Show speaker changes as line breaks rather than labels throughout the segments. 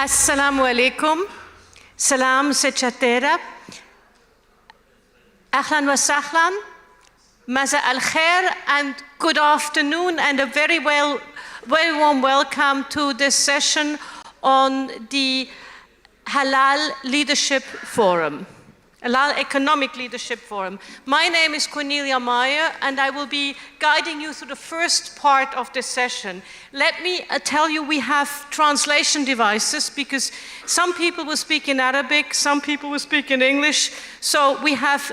Assalamu alaikum. Salam sechatera. Ahlan wa sahlan. Maza al khair and good afternoon and a very warm welcome to this session on the Halal Leadership Forum. Halal Economic Leadership Forum. My name is Cornelia Meyer and I will be guiding you through the first part of this session. Let me tell you, we have translation devices because some people will speak in Arabic, some people will speak in English. So we have,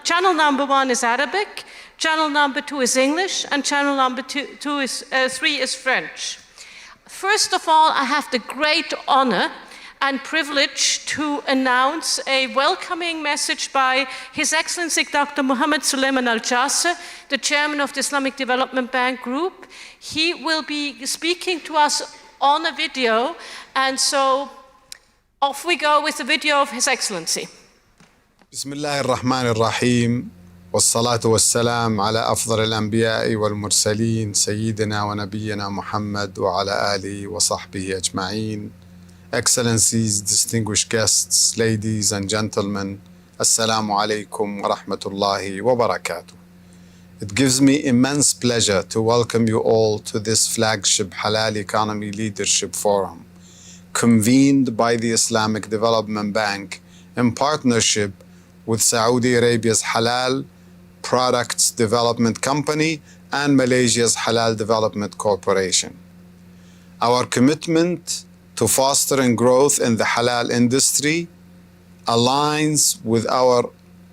channel number 1 is Arabic, channel number 2 is English, and channel number 3 is French. First of all, I have the great honor and privilege to announce a welcoming message by His Excellency Dr. Mohammed Suleiman Al-Jasser, the chairman of the Islamic Development Bank Group. He will be speaking to us on a video, and so off we go with the video of His Excellency.
Bismillah ar-Rahman ar-Rahim. والصلاة والسلام على أفضل الأنبياء والمرسلين سيدنا ونبينا محمد وعلى آله وصحبه أجمعين. Excellencies, distinguished guests, ladies and gentlemen, Assalamu alaikum wa rahmatullahi wa barakatuh. It gives me immense pleasure to welcome you all to this flagship Halal Economy Leadership Forum, convened by the Islamic Development Bank in partnership with Saudi Arabia's Halal Products Development Company and Malaysia's Halal Development Corporation. Our commitment to fostering growth in the halal industry aligns with our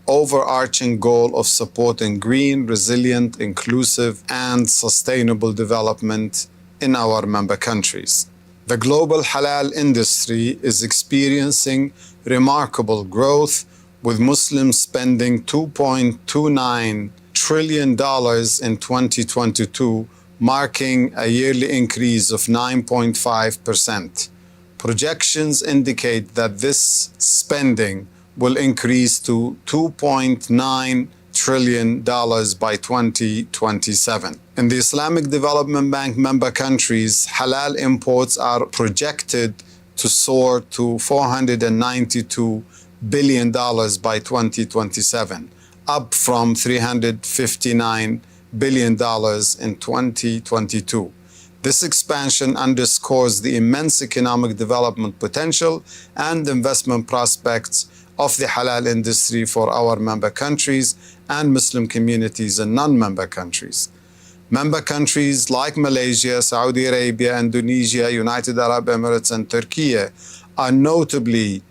overarching goal of supporting green, resilient, inclusive, and sustainable development in our member countries. The global halal industry is experiencing remarkable growth, with Muslims spending $2.29 trillion in 2022, marking a yearly increase of 9.5%. Projections indicate that this spending will increase to $2.9 trillion by 2027. In the Islamic Development Bank member countries, halal imports are projected to soar to $492 billion by 2027, up from $359 billion in 2022. This expansion underscores the immense economic development potential and investment prospects of the halal industry for our member countries and Muslim communities in non-member countries. Member countries like Malaysia, Saudi Arabia, Indonesia, United Arab Emirates, and Turkey are notably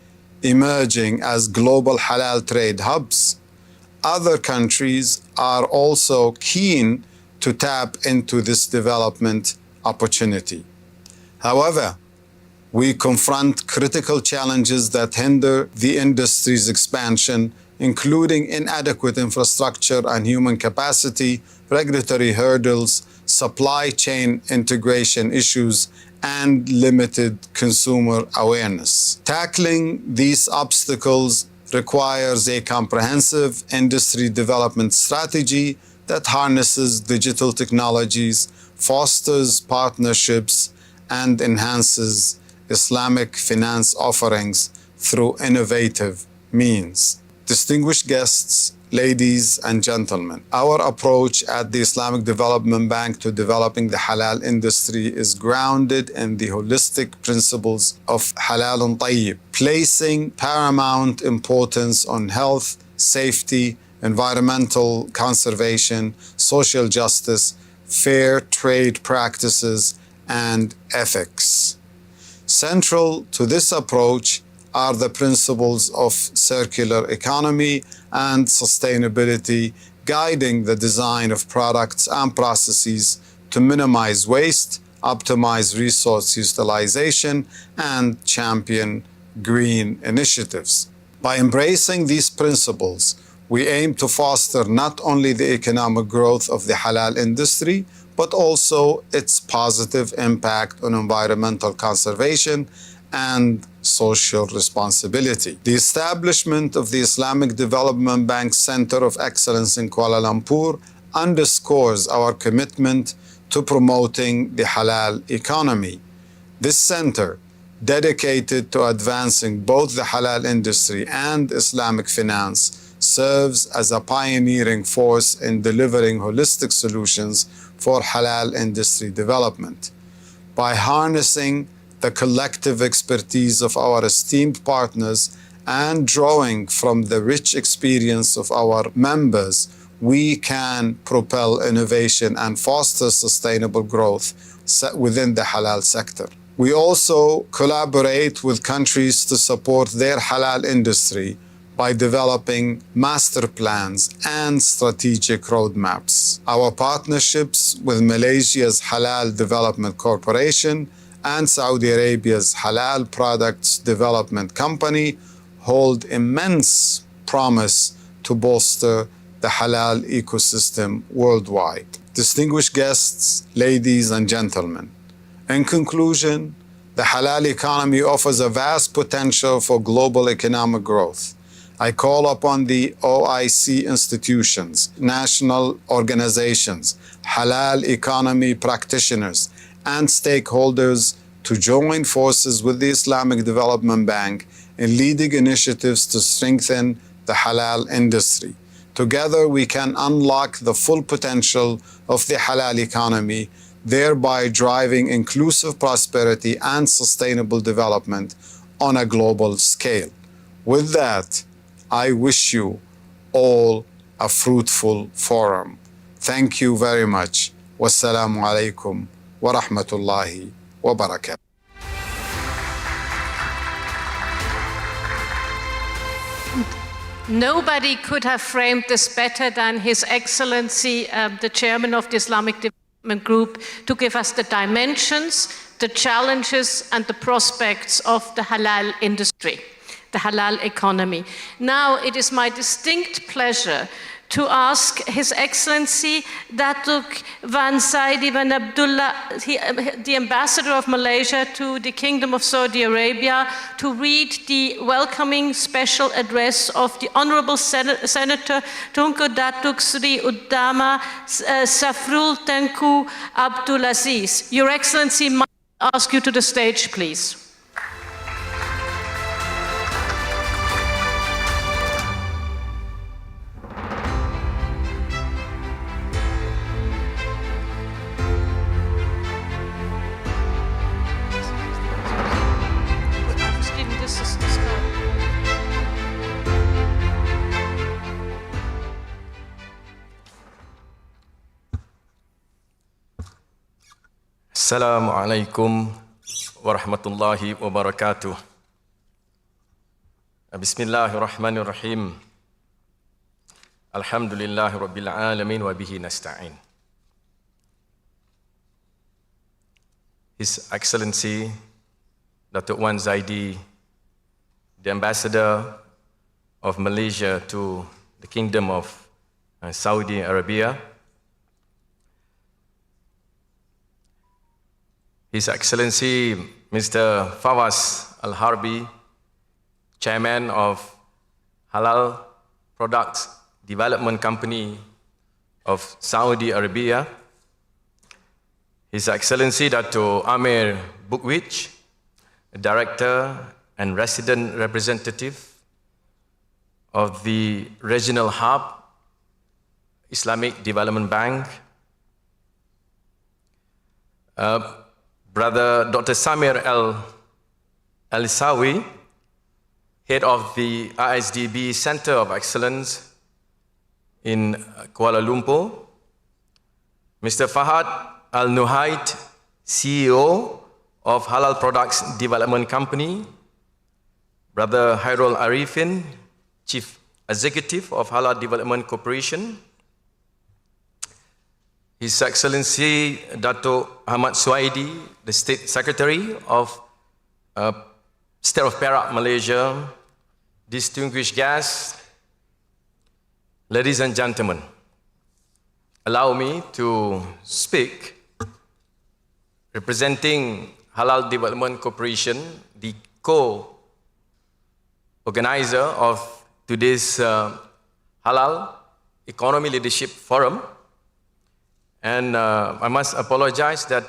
emerging as global halal trade hubs. Other countries are also keen to tap into this development opportunity. However, we confront critical challenges that hinder the industry's expansion, including inadequate infrastructure and human capacity, regulatory hurdles, supply chain integration issues, and limited consumer awareness. Tackling these obstacles requires a comprehensive industry development strategy that harnesses digital technologies, fosters partnerships, and enhances Islamic finance offerings through innovative means. Distinguished guests, ladies and gentlemen, our approach at the Islamic Development Bank to developing the halal industry is grounded in the holistic principles of Halalun Tayyib, placing paramount importance on health, safety, environmental conservation, social justice, fair trade practices, and ethics. Central to this approach are the principles of circular economy and sustainability, guiding the design of products and processes to minimize waste, optimize resource utilization, and champion green initiatives. By embracing these principles, we aim to foster not only the economic growth of the halal industry, but also its positive impact on environmental conservation and social responsibility. The establishment of the Islamic Development Bank Center of Excellence in Kuala Lumpur underscores our commitment to promoting the halal economy. This center dedicated to advancing both the halal industry and Islamic finance, serves as a pioneering force in delivering holistic solutions for halal industry development. By harnessing the collective expertise of our esteemed partners and drawing from the rich experience of our members, we can propel innovation and foster sustainable growth within the halal sector. We also collaborate with countries to support their halal industry by developing master plans and strategic roadmaps. Our partnerships with Malaysia's Halal Development Corporation and Saudi Arabia's Halal Products Development Company hold immense promise to bolster the halal ecosystem worldwide. Distinguished guests, ladies and gentlemen, in conclusion, the halal economy offers a vast potential for global economic growth. I call upon the OIC institutions, national organizations, halal economy practitioners, and stakeholders to join forces with the Islamic Development Bank in leading initiatives to strengthen the halal industry. Together, we can unlock the full potential of the halal economy, thereby driving inclusive prosperity and sustainable development on a global scale. With that, I wish you all a fruitful forum. Thank you very much. Wassalamu alaikum wa rahmatullahi wa barakatuh.
Nobody could have framed this better than His Excellency, the Chairman of the Islamic Development Group, to give us the dimensions, the challenges, and the prospects of the halal industry, the halal economy. Now, it is my distinct pleasure to ask His Excellency Datuk Van Saidi Van Abdullah, the Ambassador of Malaysia to the Kingdom of Saudi Arabia, to read the welcoming special address of the Honorable Senator Tunku Datuk Sri Uddama Safrul Tengku Abdulaziz. Your Excellency, might I ask you to the stage, please.
Assalamu alaikum warahmatullahi wabarakatuh. Bismillahirrahmanirrahim. Alhamdulillahi rabbil alamin wa bihi nasta'in. His Excellency Datuk Wan Zaidi, the Ambassador of Malaysia to the Kingdom of Saudi Arabia, His Excellency Mr. Fawaz Al-Harbi, Chairman of Halal Products Development Company of Saudi Arabia, His Excellency Dato' Amir Bukwich, Director and Resident Representative of the Regional Hub Islamic Development Bank, Brother Dr. Samir Al-Sawi, Head of the ISDB Center of Excellence in Kuala Lumpur, Mr. Fahad Al-Nuhaid, CEO of Halal Products Development Company, Brother Hairul Arifin, Chief Executive of Halal Development Corporation, His Excellency Dato' Ahmad Suaidi, the State Secretary of State of Perak, Malaysia, distinguished guests, ladies and gentlemen, allow me to speak representing Halal Development Corporation, the co-organizer of today's Halal Economy Leadership Forum. And I must apologize that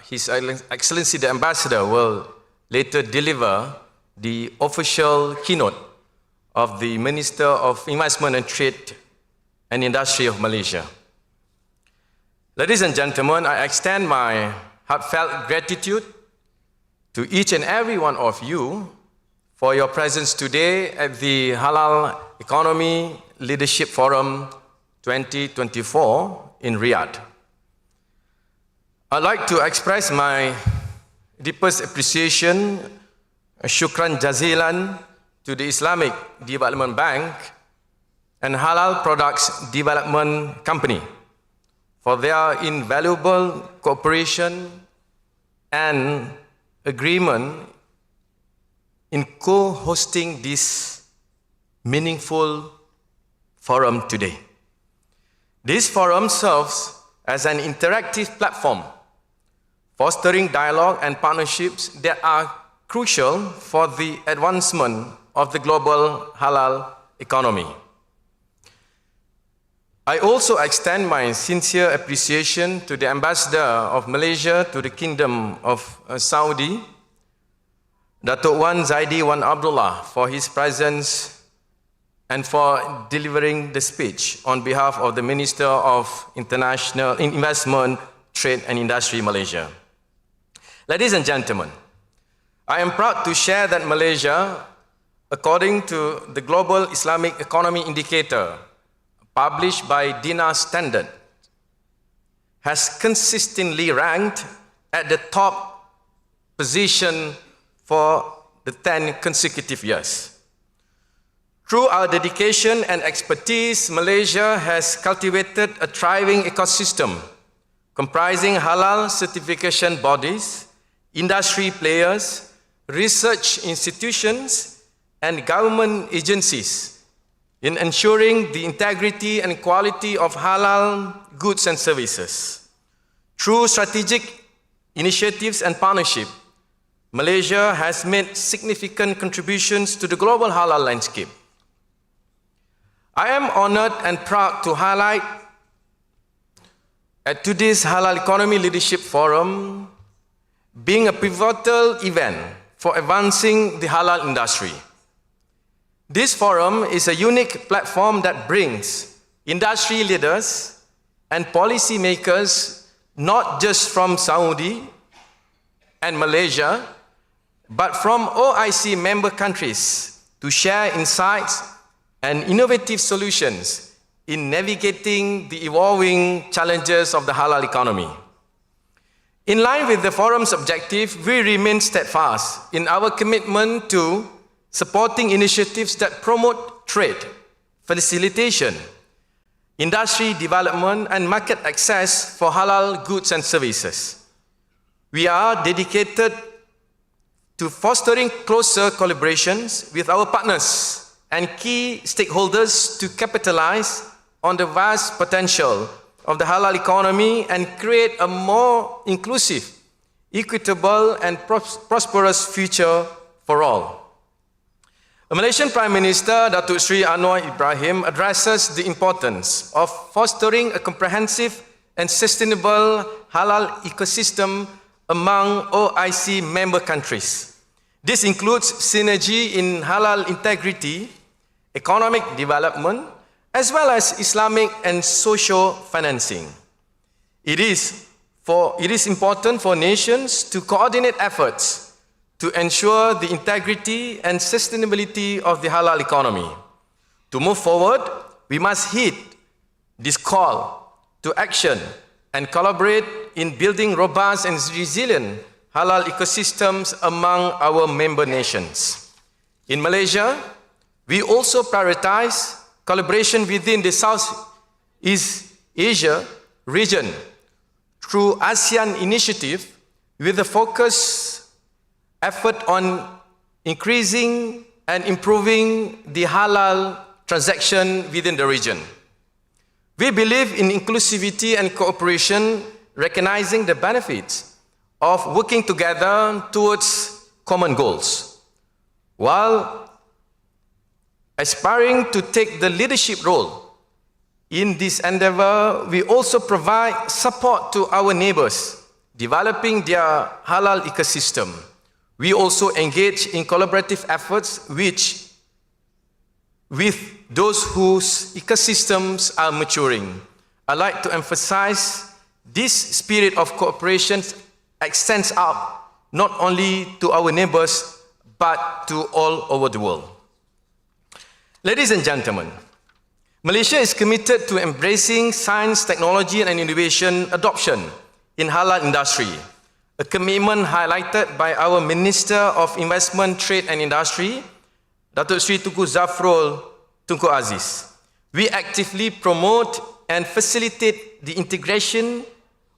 His Excellency the Ambassador will later deliver the official keynote of the Minister of Investment and Trade and Industry of Malaysia. Ladies and gentlemen, I extend my heartfelt gratitude to each and every one of you for your presence today at the Halal Economy Leadership Forum 2024 in Riyadh. I'd like to express my deepest appreciation, shukran jazilan, to the Islamic Development Bank and Halal Products Development Company for their invaluable cooperation and agreement in co-hosting this meaningful forum today. This forum serves as an interactive platform, fostering dialogue and partnerships that are crucial for the advancement of the global halal economy. I also extend my sincere appreciation to the Ambassador of Malaysia to the Kingdom of Saudi, Datuk Wan Zaidi Wan Abdullah, for his presence and for delivering the speech on behalf of the Minister of International Investment, Trade and Industry, Malaysia. Ladies and gentlemen, I am proud to share that Malaysia, according to the Global Islamic Economy Indicator, published by DINA Standard, has consistently ranked at the top position for the 10 consecutive years. Through our dedication and expertise, Malaysia has cultivated a thriving ecosystem comprising halal certification bodies, industry players, research institutions, and government agencies in ensuring the integrity and quality of halal goods and services. Through strategic initiatives and partnership, Malaysia has made significant contributions to the global halal landscape. I am honored and proud to highlight at today's Halal Economy Leadership Forum being a pivotal event for advancing the halal industry. This forum is a unique platform that brings industry leaders and policymakers not just from Saudi and Malaysia, but from OIC member countries to share insights and innovative solutions in navigating the evolving challenges of the halal economy. In line with the forum's objective, we remain steadfast in our commitment to supporting initiatives that promote trade, facilitation, industry development, and market access for halal goods and services. We are dedicated to fostering closer collaborations with our partners and key stakeholders to capitalize on the vast potential of the halal economy and create a more inclusive, equitable, and prosperous future for all. The Malaysian Prime Minister, Datuk Seri Anwar Ibrahim, addresses the importance of fostering a comprehensive and sustainable halal ecosystem among OIC member countries. This includes synergy in halal integrity, economic development, as well as Islamic and social financing. It is important for nations to coordinate efforts to ensure the integrity and sustainability of the halal economy. To move forward, we must heed this call to action and collaborate in building robust and resilient halal ecosystems among our member nations. In Malaysia, we also prioritize collaboration within the Southeast Asia region through ASEAN initiative with a focus effort on increasing and improving the halal transaction within the region. We believe in inclusivity and cooperation, recognizing the benefits of working together towards common goals. While aspiring to take the leadership role in this endeavor, we also provide support to our neighbors, developing their halal ecosystem. We also engage in collaborative efforts with those whose ecosystems are maturing. I'd like to emphasize this spirit of cooperation extends out not only to our neighbors, but to all over the world. Ladies and gentlemen, Malaysia is committed to embracing science, technology, and innovation adoption in halal industry, a commitment highlighted by our Minister of Investment, Trade and Industry, Datuk Sri Tunku Zafrul Tunku Aziz. We actively promote and facilitate the integration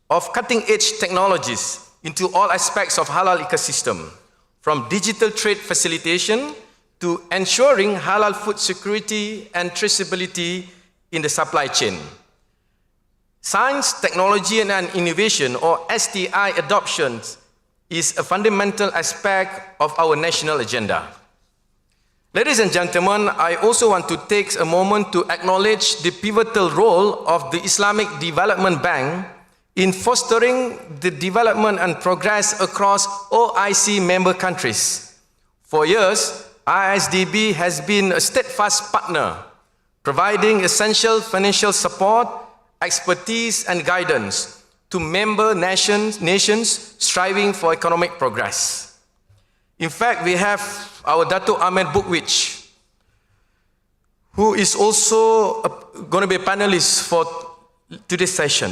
of cutting-edge technologies into all aspects of halal ecosystem, from digital trade facilitation to ensuring halal food security and traceability in the supply chain. Science, technology, and innovation, or STI adoption, is a fundamental aspect of our national agenda. Ladies and gentlemen, I also want to take a moment to acknowledge the pivotal role of the Islamic Development Bank in fostering the development and progress across OIC member countries. For years, ISDB has been a steadfast partner, providing essential financial support, expertise, and guidance to member nations striving for economic progress. In fact, we have our Datuk Ahmed Bukwich, who is also going to be a panelist for today's session.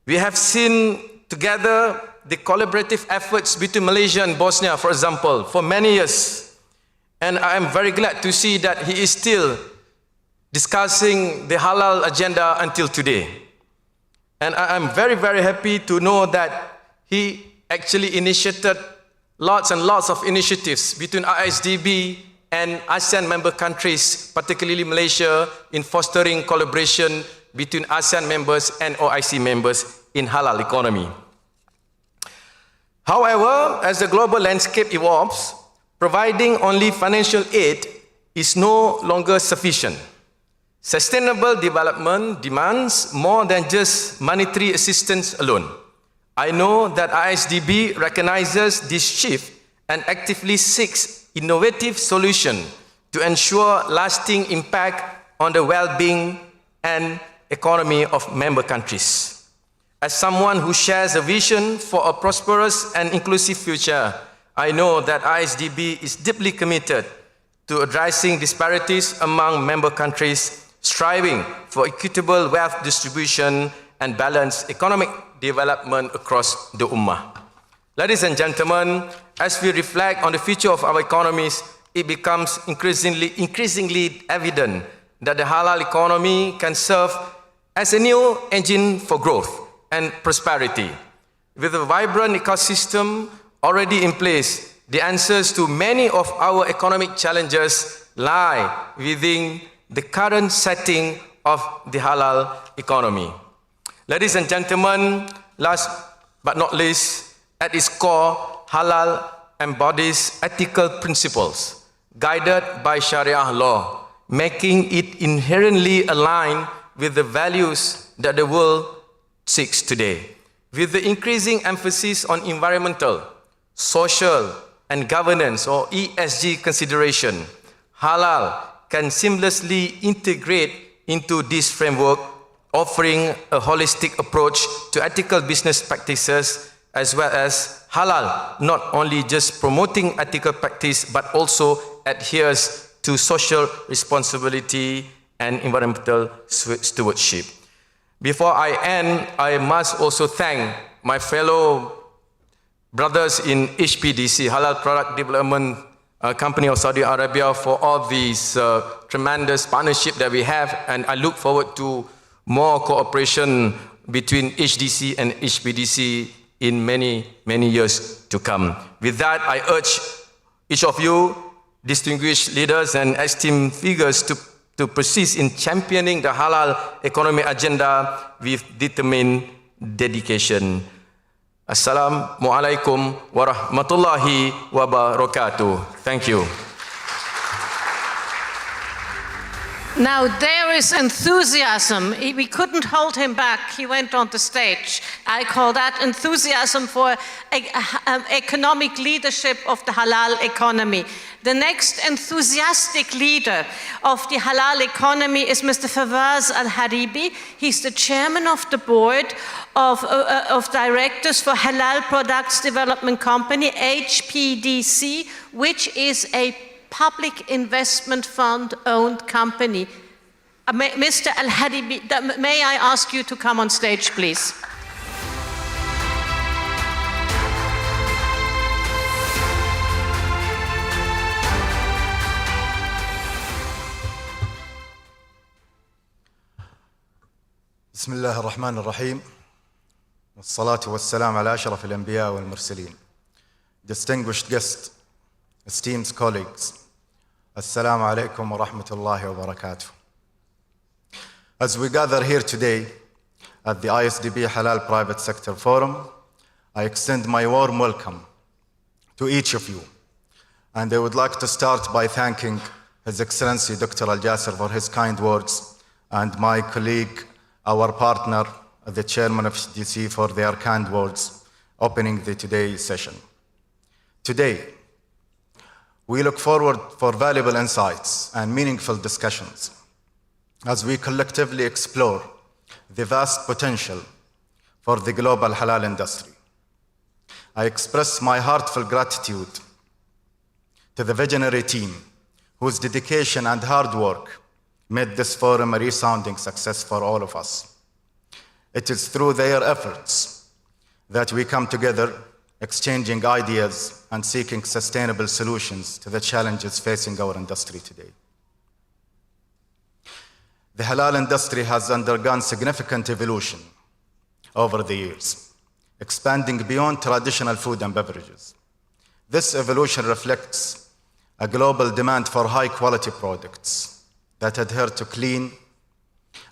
We have seen together the collaborative efforts between Malaysia and Bosnia, for example, for many years. And I am very glad to see that he is still discussing the halal agenda until today. And I am very, very happy to know that he actually initiated lots and lots of initiatives between ISDB and ASEAN member countries, particularly Malaysia, in fostering collaboration between ASEAN members and OIC members in halal economy. However, as the global landscape evolves, providing only financial aid is no longer sufficient. Sustainable development demands more than just monetary assistance alone. I know that ISDB recognizes this shift and actively seeks innovative solutions to ensure lasting impact on the well-being and economy of member countries. As someone who shares a vision for a prosperous and inclusive future, I know that ISDB is deeply committed to addressing disparities among member countries, striving for equitable wealth distribution and balanced economic development across the Ummah. Ladies and gentlemen, as we reflect on the future of our economies, it becomes increasingly evident that the halal economy can serve as a new engine for growth and prosperity. With a vibrant ecosystem already in place, the answers to many of our economic challenges lie within the current setting of the halal economy. Ladies and gentlemen, last but not least, at its core, halal embodies ethical principles guided by Sharia law, making it inherently aligned with the values that the world seeks today. With the increasing emphasis on environmental, social, and governance or ESG consideration, halal can seamlessly integrate into this framework, offering a holistic approach to ethical business practices, as well as halal not only just promoting ethical practice but also adheres to social responsibility and environmental stewardship. Before I end, I must also thank my fellow brothers in HPDC, Halal Product Development Company of Saudi Arabia, for all these tremendous partnership that we have, and I look forward to more cooperation between HDC and HPDC in many, many years to come. With that, I urge each of you, distinguished leaders and esteemed figures, to persist in championing the halal economy agenda with determined dedication. Assalamualaikum warahmatullahi wabarakatuh. Thank you.
Now there is enthusiasm. We couldn't hold him back. He went on the stage. I call that enthusiasm for economic leadership of the halal economy. The next enthusiastic leader of the halal economy is Mr. Fawaz Al-Haribi. He's the chairman of the board of directors for Halal Products Development Company, HPDC, which is a public investment fund owned company. Mr. Al-Haribi, may I ask you to come on stage, please?
بسم الله الرحمن الرحيم والصلاة والسلام على أشرف الأنبياء والمرسلين. Distinguished guests, esteemed colleagues, Assalamu alaikum wa rahmatullahi wa barakatuh. As we gather here today at the ISDB Halal Private Sector Forum, I extend my warm welcome to each of you. And I would like to start by thanking His Excellency Dr. Al-Jasir for his kind words, and my colleague, our partner, the chairman of HDC, for their kind words opening the today's session. Today, we look forward for valuable insights and meaningful discussions as we collectively explore the vast potential for the global halal industry. I express my heartfelt gratitude to the visionary team whose dedication and hard work made this forum a resounding success for all of us. It is through their efforts that we come together, exchanging ideas and seeking sustainable solutions to the challenges facing our industry today. The halal industry has undergone significant evolution over the years, expanding beyond traditional food and beverages. This evolution reflects a global demand for high-quality products that adhere to clean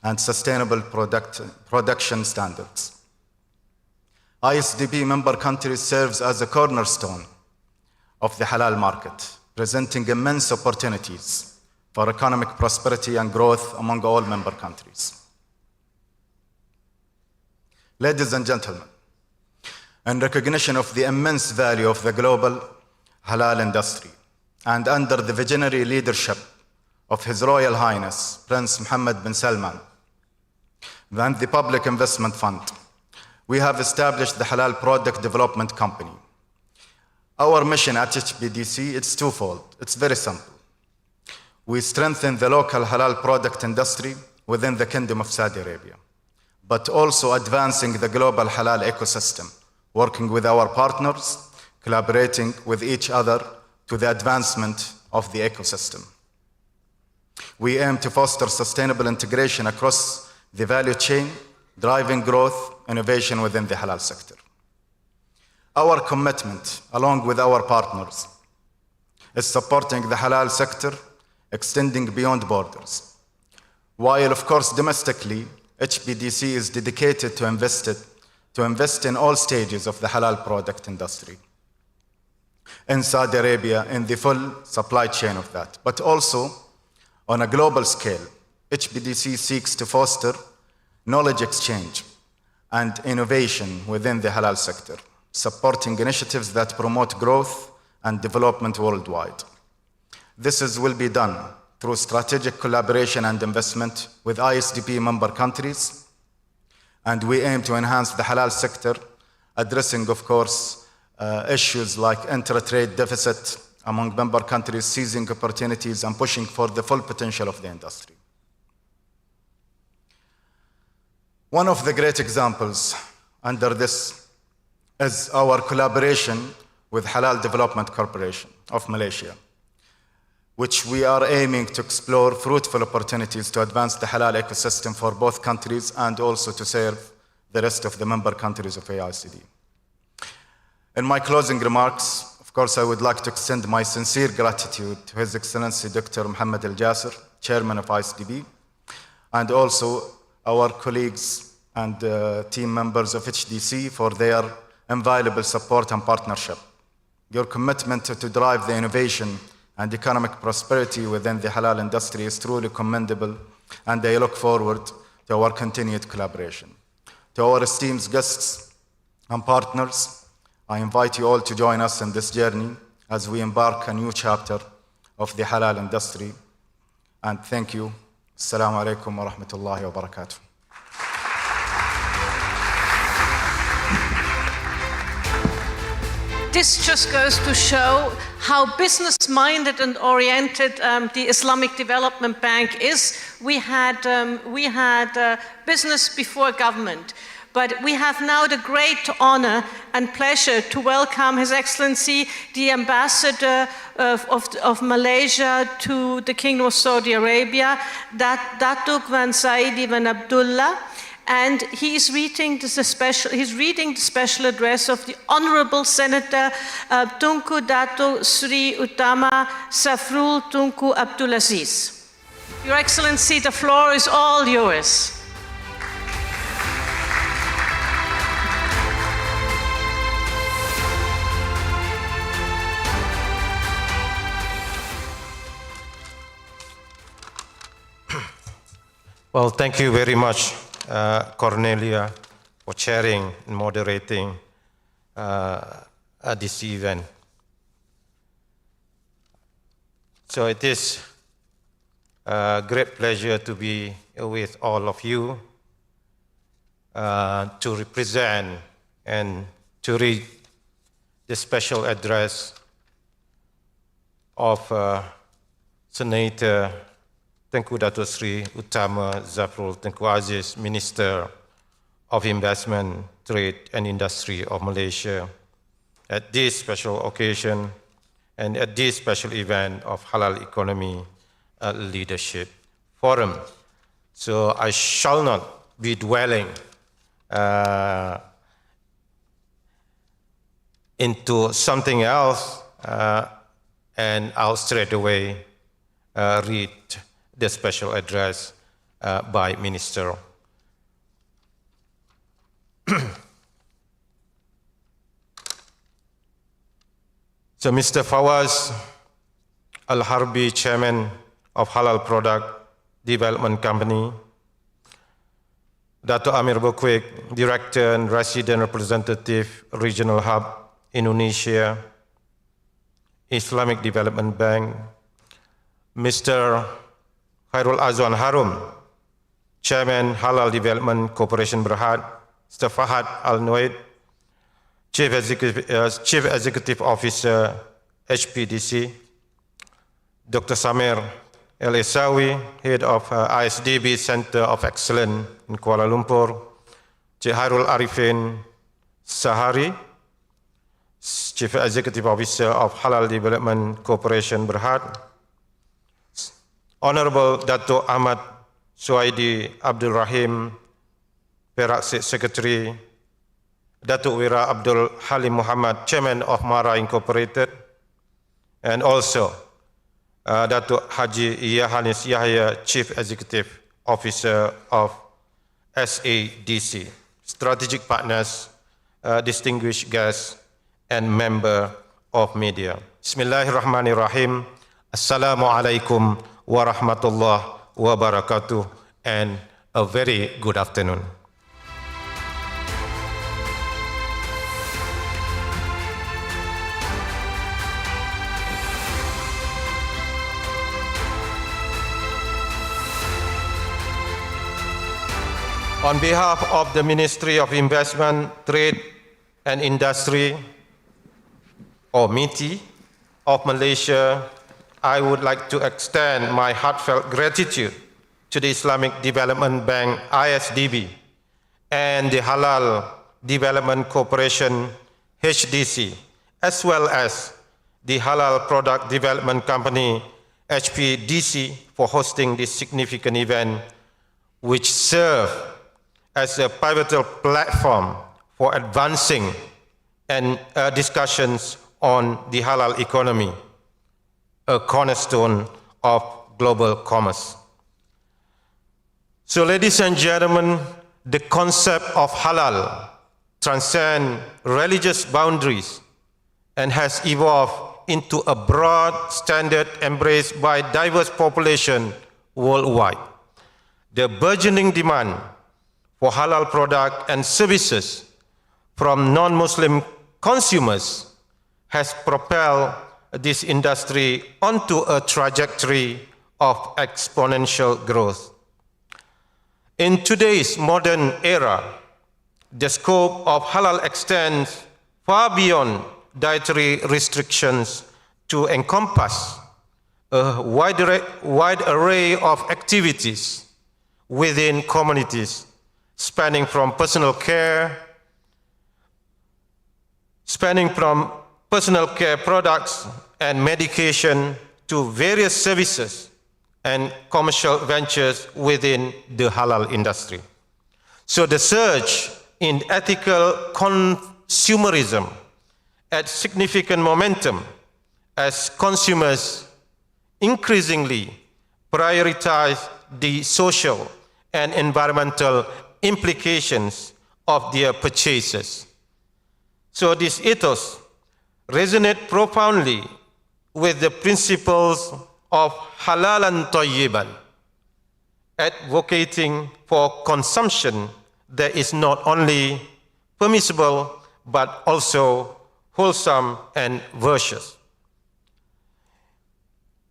and sustainable production standards. ISDB member countries serves as a cornerstone of the halal market, presenting immense opportunities for economic prosperity and growth among all member countries. Ladies and gentlemen, in recognition of the immense value of the global halal industry, and under the visionary leadership of His Royal Highness Prince Mohammed bin Salman and the Public Investment Fund, we have established the Halal Product Development Company. Our mission at HBDC is twofold. It's very simple. We strengthen the local halal product industry within the Kingdom of Saudi Arabia, but also advancing the global halal ecosystem, working with our partners, collaborating with each other to the advancement of the ecosystem. We aim to foster sustainable integration across the value chain, driving growth, innovation within the halal sector. Our commitment, along with our partners, is supporting the halal sector, extending beyond borders. While, of course, domestically, HBDC is dedicated to invest in all stages of the halal product industry. In Saudi Arabia, in the full supply chain of that, but also on a global scale, HBDC seeks to foster knowledge exchange and innovation within the halal sector, supporting initiatives that promote growth and development worldwide. This will be done through strategic collaboration and investment with ISDP member countries, and we aim to enhance the halal sector, addressing, of course, issues like inter-trade deficit among member countries, seizing opportunities and pushing for the full potential of the industry. One of the great examples under this is our collaboration with Halal Development Corporation of Malaysia, which we are aiming to explore fruitful opportunities to advance the halal ecosystem for both countries and also to serve the rest of the member countries of AICD. In my closing remarks, of course, I would like to extend my sincere gratitude to His Excellency Dr. Mohammed Al-Jasir, Chairman of ISDB, and also our colleagues and team members of HDC for their invaluable support and partnership. Your commitment to drive the innovation and economic prosperity within the halal industry is truly commendable, and I look forward to our continued collaboration. To our esteemed guests and partners, I invite you all to join us in this journey as we embark a new chapter of the halal industry. And thank you. Assalamu alaikum wa rahmatullahi wa barakatuh.
This just goes to show how business-minded and oriented the Islamic Development Bank is. We had business before government, but we have now the great honor and pleasure to welcome His Excellency, the Ambassador of Malaysia to the Kingdom of Saudi Arabia, Datuk Wan Saidi Wan Abdullah. And he's reading the special address of the Honorable Senator Tunku Dato Sri Utama Safrul Tunku Abdulaziz. Your Excellency, the floor is all yours.
Well, thank you very much, Cornelia, for chairing and moderating this event. So it is a great pleasure to be with all of you to represent and to read the special address of Senator Tengku Dato Sri Utama Zafrul Tengku Aziz, Minister of Investment, Trade and Industry of Malaysia, at this special occasion and at this special event of Halal Economy Leadership Forum. So I shall not be dwelling into something else, and I'll straight away read the special address by Minister. So Mr. Fawaz Al-Harbi, Chairman of Halal Product Development Company, Dato Amir Bokwik, Director and Resident Representative, Regional Hub, Indonesia, Islamic Development Bank, Mr. Khairul Azwan Harum, Chairman Halal Development Corporation Berhad, Mr. Fahad Al-Nuaid, Chief Executive Officer, HPDC, Dr. Samir El-Isawi, Head of ISDB Center of Excellence in Kuala Lumpur, Cik Hairul Arifin Sahari, Chief Executive Officer of Halal Development Corporation Berhad, Honorable Dato Ahmad Suhaidi Abdul Rahim, Perak State Secretary, Dato Wira Abdul Halim Muhammad, Chairman of Mara Incorporated, and also Dato Haji Yahanis Yahya, Chief Executive Officer of SADC, strategic partners, distinguished guests, and member of media. Bismillahirrahmanirrahim. Assalamu alaikum wa rahmatullah wa barakatuh, and a very good afternoon. On behalf of the Ministry of Investment, Trade and Industry, or MITI, of Malaysia, I would like to extend my heartfelt gratitude to the Islamic Development Bank, ISDB, and the Halal Development Corporation, HDC, as well as the Halal Product Development Company, HPDC, for hosting this significant event, which serve as a pivotal platform for advancing and discussions on the halal economy, a cornerstone of global commerce. So, ladies and gentlemen, the concept of halal transcends religious boundaries and has evolved into a broad standard embraced by diverse populations worldwide. The burgeoning demand for halal products and services from non-Muslim consumers has propelled this industry onto a trajectory of exponential growth. In today's modern era, the scope of halal extends far beyond dietary restrictions to encompass a wide array of activities within communities, spanning from personal care products and medication to various services and commercial ventures within the halal industry. So the surge in ethical consumerism adds significant momentum as consumers increasingly prioritize the social and environmental implications of their purchases. So this ethos resonates profoundly with the principles of halalan tayyiban, advocating for consumption that is not only permissible but also wholesome and virtuous.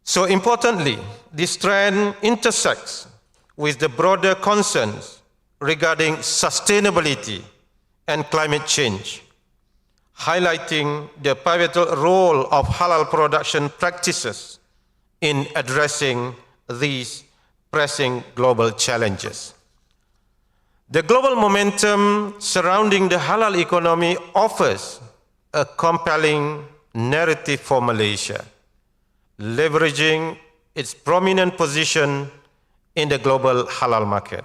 So importantly, this trend intersects with the broader concerns regarding sustainability and climate change, highlighting the pivotal role of halal production practices in addressing these pressing global challenges. The global momentum surrounding the halal economy offers a compelling narrative for Malaysia, leveraging its prominent position in the global halal market.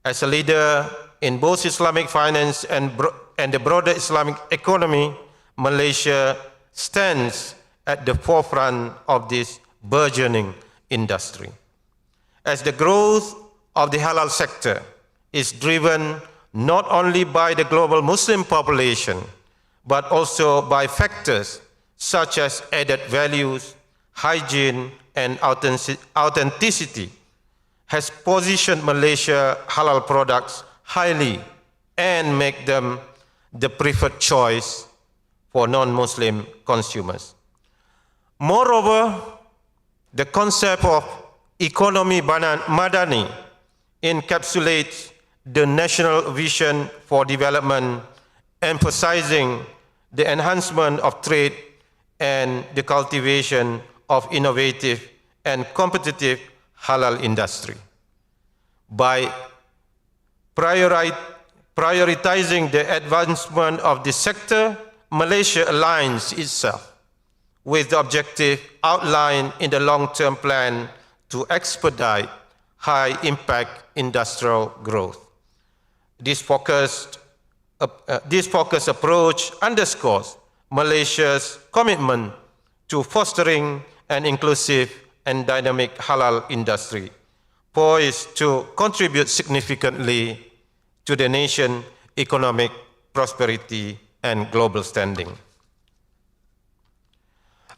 As a leader in both Islamic finance and the broader Islamic economy, Malaysia stands at the forefront of this burgeoning industry. As the growth of the halal sector is driven not only by the global Muslim population, but also by factors such as added values, hygiene, and authenticity, has positioned Malaysia halal products highly and make them the preferred choice for non-Muslim consumers. Moreover, the concept of economy madani encapsulates the national vision for development, emphasizing the enhancement of trade and the cultivation of innovative and competitive halal industry. By prioritizing the advancement of this sector, Malaysia aligns itself with the objective outlined in the long-term plan to expedite high-impact industrial growth. This focused approach underscores Malaysia's commitment to fostering an inclusive and dynamic halal industry, poised to contribute significantly to the nation's economic prosperity and global standing.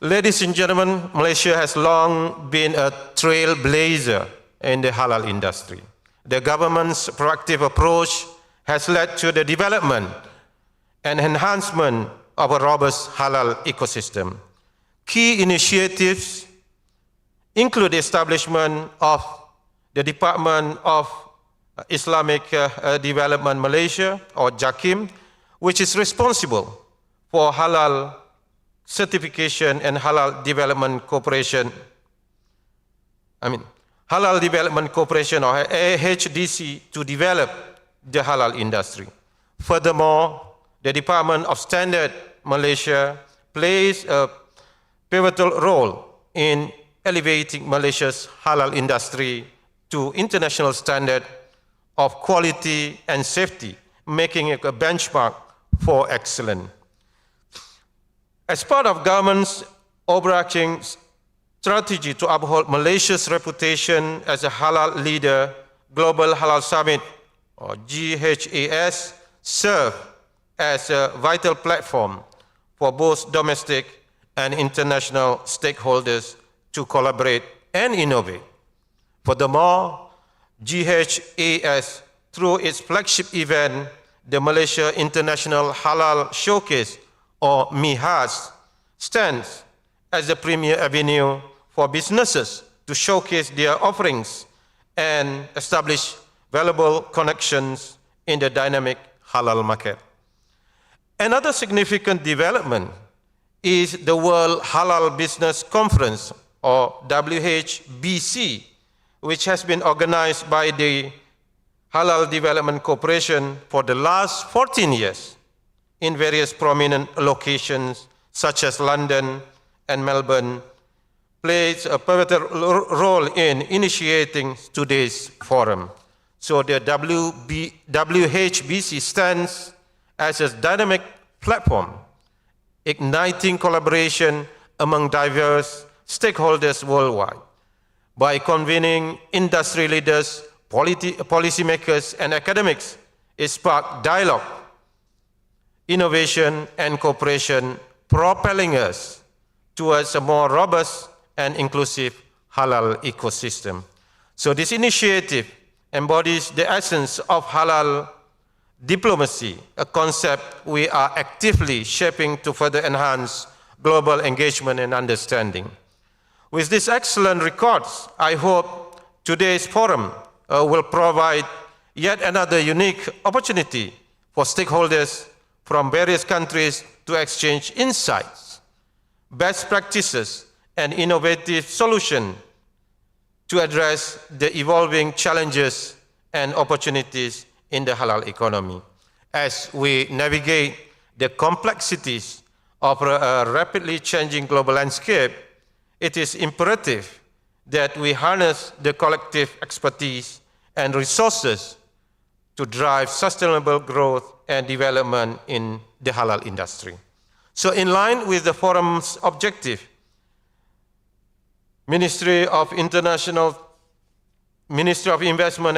Ladies and gentlemen, Malaysia has long been a trailblazer in the halal industry. The government's proactive approach has led to the development and enhancement of a robust halal ecosystem. Key initiatives include the establishment of the Department of Islamic Development Malaysia, or JAKIM, which is responsible for halal certification and halal development cooperation. Halal Development Corporation, or HDC, to develop the halal industry. Furthermore, the Department of Standard Malaysia plays a pivotal role in elevating Malaysia's halal industry to international standard of quality and safety, making it a benchmark for excellence. As part of government's overarching strategy to uphold Malaysia's reputation as a halal leader, Global Halal Summit, or GHAS, serves as a vital platform for both domestic and international stakeholders to collaborate and innovate. Furthermore, GHAS through its flagship event, the Malaysia International Halal Showcase, or MIHAS, stands as the premier avenue for businesses to showcase their offerings and establish valuable connections in the dynamic halal market. Another significant development is the World Halal Business Conference, or WHBC, which has been organized by the Halal Development Corporation for the last 14 years in various prominent locations such as London and Melbourne, plays a pivotal role in initiating today's forum. So the WHBC stands as a dynamic platform, igniting collaboration among diverse stakeholders worldwide. By convening industry leaders, policymakers, and academics, it sparked dialogue, innovation, and cooperation, propelling us towards a more robust and inclusive halal ecosystem. So this initiative embodies the essence of halal diplomacy, a concept we are actively shaping to further enhance global engagement and understanding. With these excellent records, I hope today's forum will provide yet another unique opportunity for stakeholders from various countries to exchange insights, best practices, and innovative solutions to address the evolving challenges and opportunities in the halal economy. As we navigate the complexities of a rapidly changing global landscape, it is imperative that we harness the collective expertise and resources to drive sustainable growth and development in the halal industry. So in line with the forum's objective, Ministry of Investment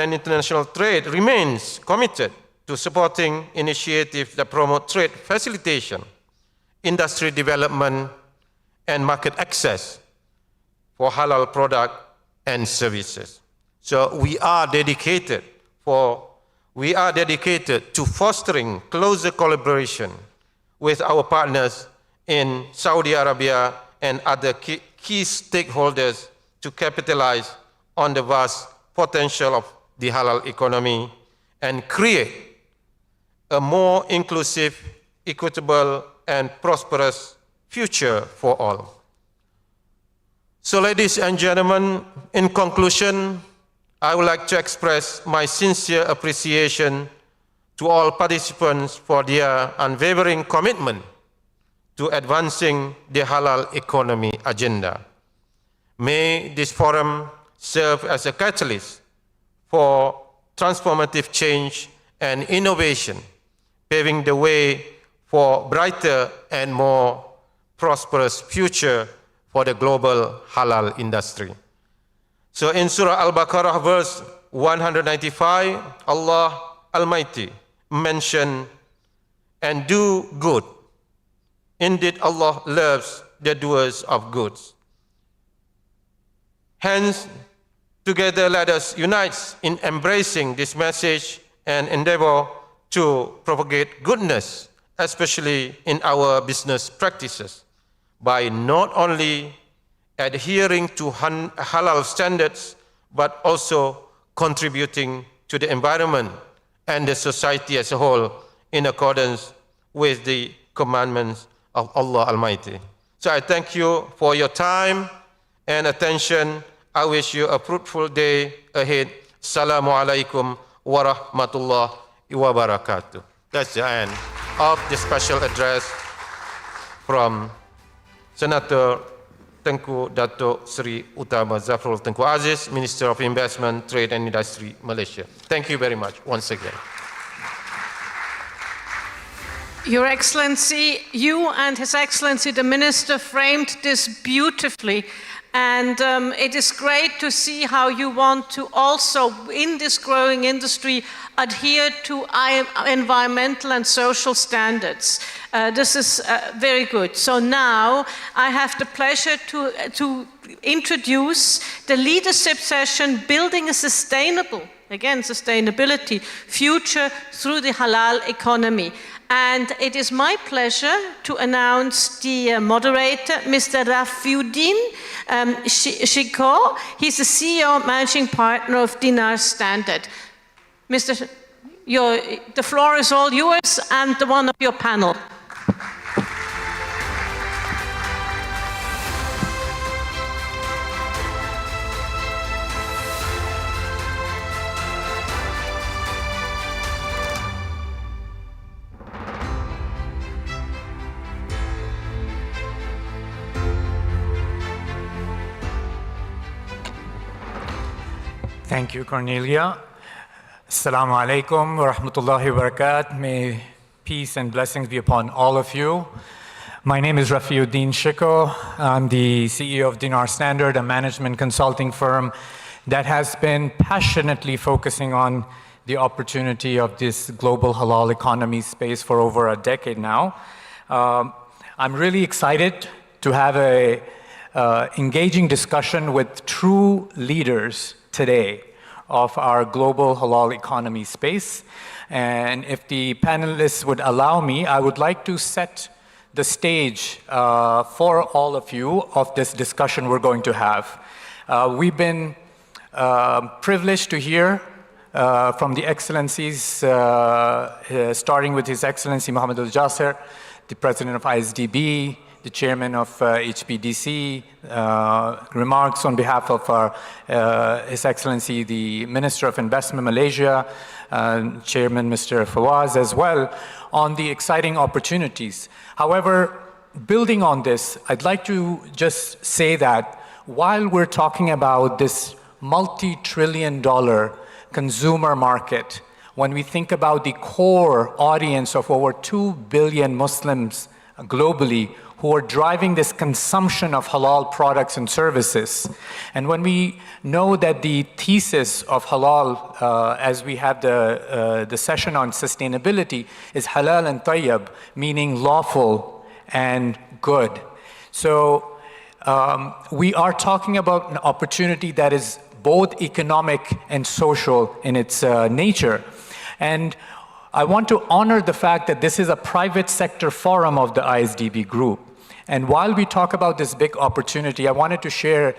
and International Trade remains committed to supporting initiatives that promote trade facilitation, industry development, and market access for halal products and services. So we are dedicated to fostering closer collaboration with our partners in Saudi Arabia and other key stakeholders to capitalize on the vast potential of the halal economy and create a more inclusive, equitable, and prosperous future for all. So, ladies and gentlemen, in conclusion, I would like to express my sincere appreciation to all participants for their unwavering commitment to advancing the halal economy agenda. May this forum serve as a catalyst for transformative change and innovation, paving the way for a brighter and more prosperous future for the global halal industry. So in Surah Al-Baqarah verse 195, Allah Almighty mentioned, "And do good. Indeed, Allah loves the doers of good." Hence, together let us unite in embracing this message and endeavor to propagate goodness, especially in our business practices, by not only adhering to halal standards, but also contributing to the environment and the society as a whole in accordance with the commandments of Allah Almighty. So I thank you for your time and attention. I wish you a fruitful day ahead. Assalamu alaikum wa rahmatullahi wa barakatuh. That's the end of the special address from Senator Tengku Dato Sri Utama Zafrul Tengku Aziz, Minister of Investment, Trade and Industry, Malaysia. Thank you very much once again.
Your Excellency, you and His Excellency the Minister framed this beautifully, and it is great to see how you want to also, in this growing industry, adhere to environmental and social standards. This is very good. So now I have the pleasure to introduce the leadership session, Building a Sustainable again, sustainability, future through the halal economy. And it is my pleasure to announce the moderator, Mr. Rafiuddin Shiko. He's the CEO, Managing Partner of Dinar Standard. Mr. The floor is all yours and the one of your panel.
Thank you, Cornelia. Assalamu alaikum wa rahmatullahi wa barakatuh. May peace and blessings be upon all of you. My name is Rafiuddin Shiko. I'm the CEO of Dinar Standard, a management consulting firm that has been passionately focusing on the opportunity of this global halal economy space for over a decade now. I'm really excited to have a engaging discussion with true leaders today of our global halal economy space. And if the panelists would allow me, I would like to set the stage for all of you of this discussion we're going to have. We've been privileged to hear from the excellencies, starting with His Excellency Mohammed Al-Jasser, the President of ISDB, the chairman of HPDC, remarks on behalf of His Excellency, the Minister of Investment Malaysia, Chairman Mr. Fawaz as well, on the exciting opportunities. However, building on this, I'd like to just say that while we're talking about this multi-trillion-dollar consumer market, when we think about the core audience of over 2 billion Muslims globally who are driving this consumption of halal products and services. And when we know that the thesis of halal, as we have the session on sustainability, is halal and tayyib, meaning lawful and good. So we are talking about an opportunity that is both economic and social in its nature. And I want to honor the fact that this is a private sector forum of the ISDB group. And while we talk about this big opportunity, I wanted to share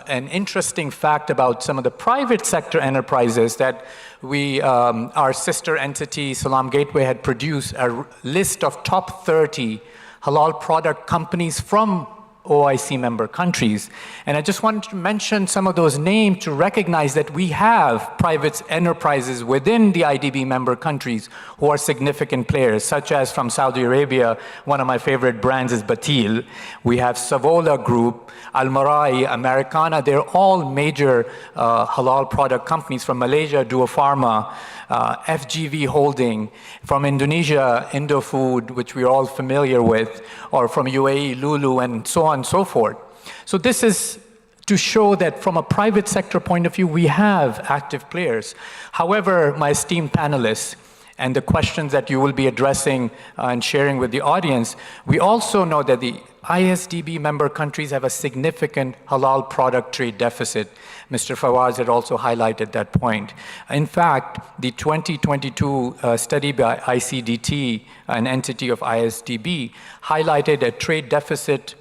an interesting fact about some of the private sector enterprises that our sister entity, Salam Gateway, had produced a list of top 30 halal product companies from OIC member countries. And I just wanted to mention some of those names to recognize that we have private enterprises within the IDB member countries who are significant players, such as from Saudi Arabia, one of my favorite brands is Batil. We have Savola Group, Al-Marai, Americana. They're all major halal product companies. From Malaysia, Duopharma, FGV Holding, from Indonesia, Indofood, which we're all familiar with, or from UAE, Lulu, and so on and so forth. So this is to show that from a private sector point of view, we have active players. However, my esteemed panelists, and the questions that you will be addressing and sharing with the audience, we also know that the ISDB member countries have a significant halal product trade deficit. Mr. Fawaz had also highlighted that point. In fact, the 2022 study by ICDT, an entity of ISDB, highlighted a trade deficit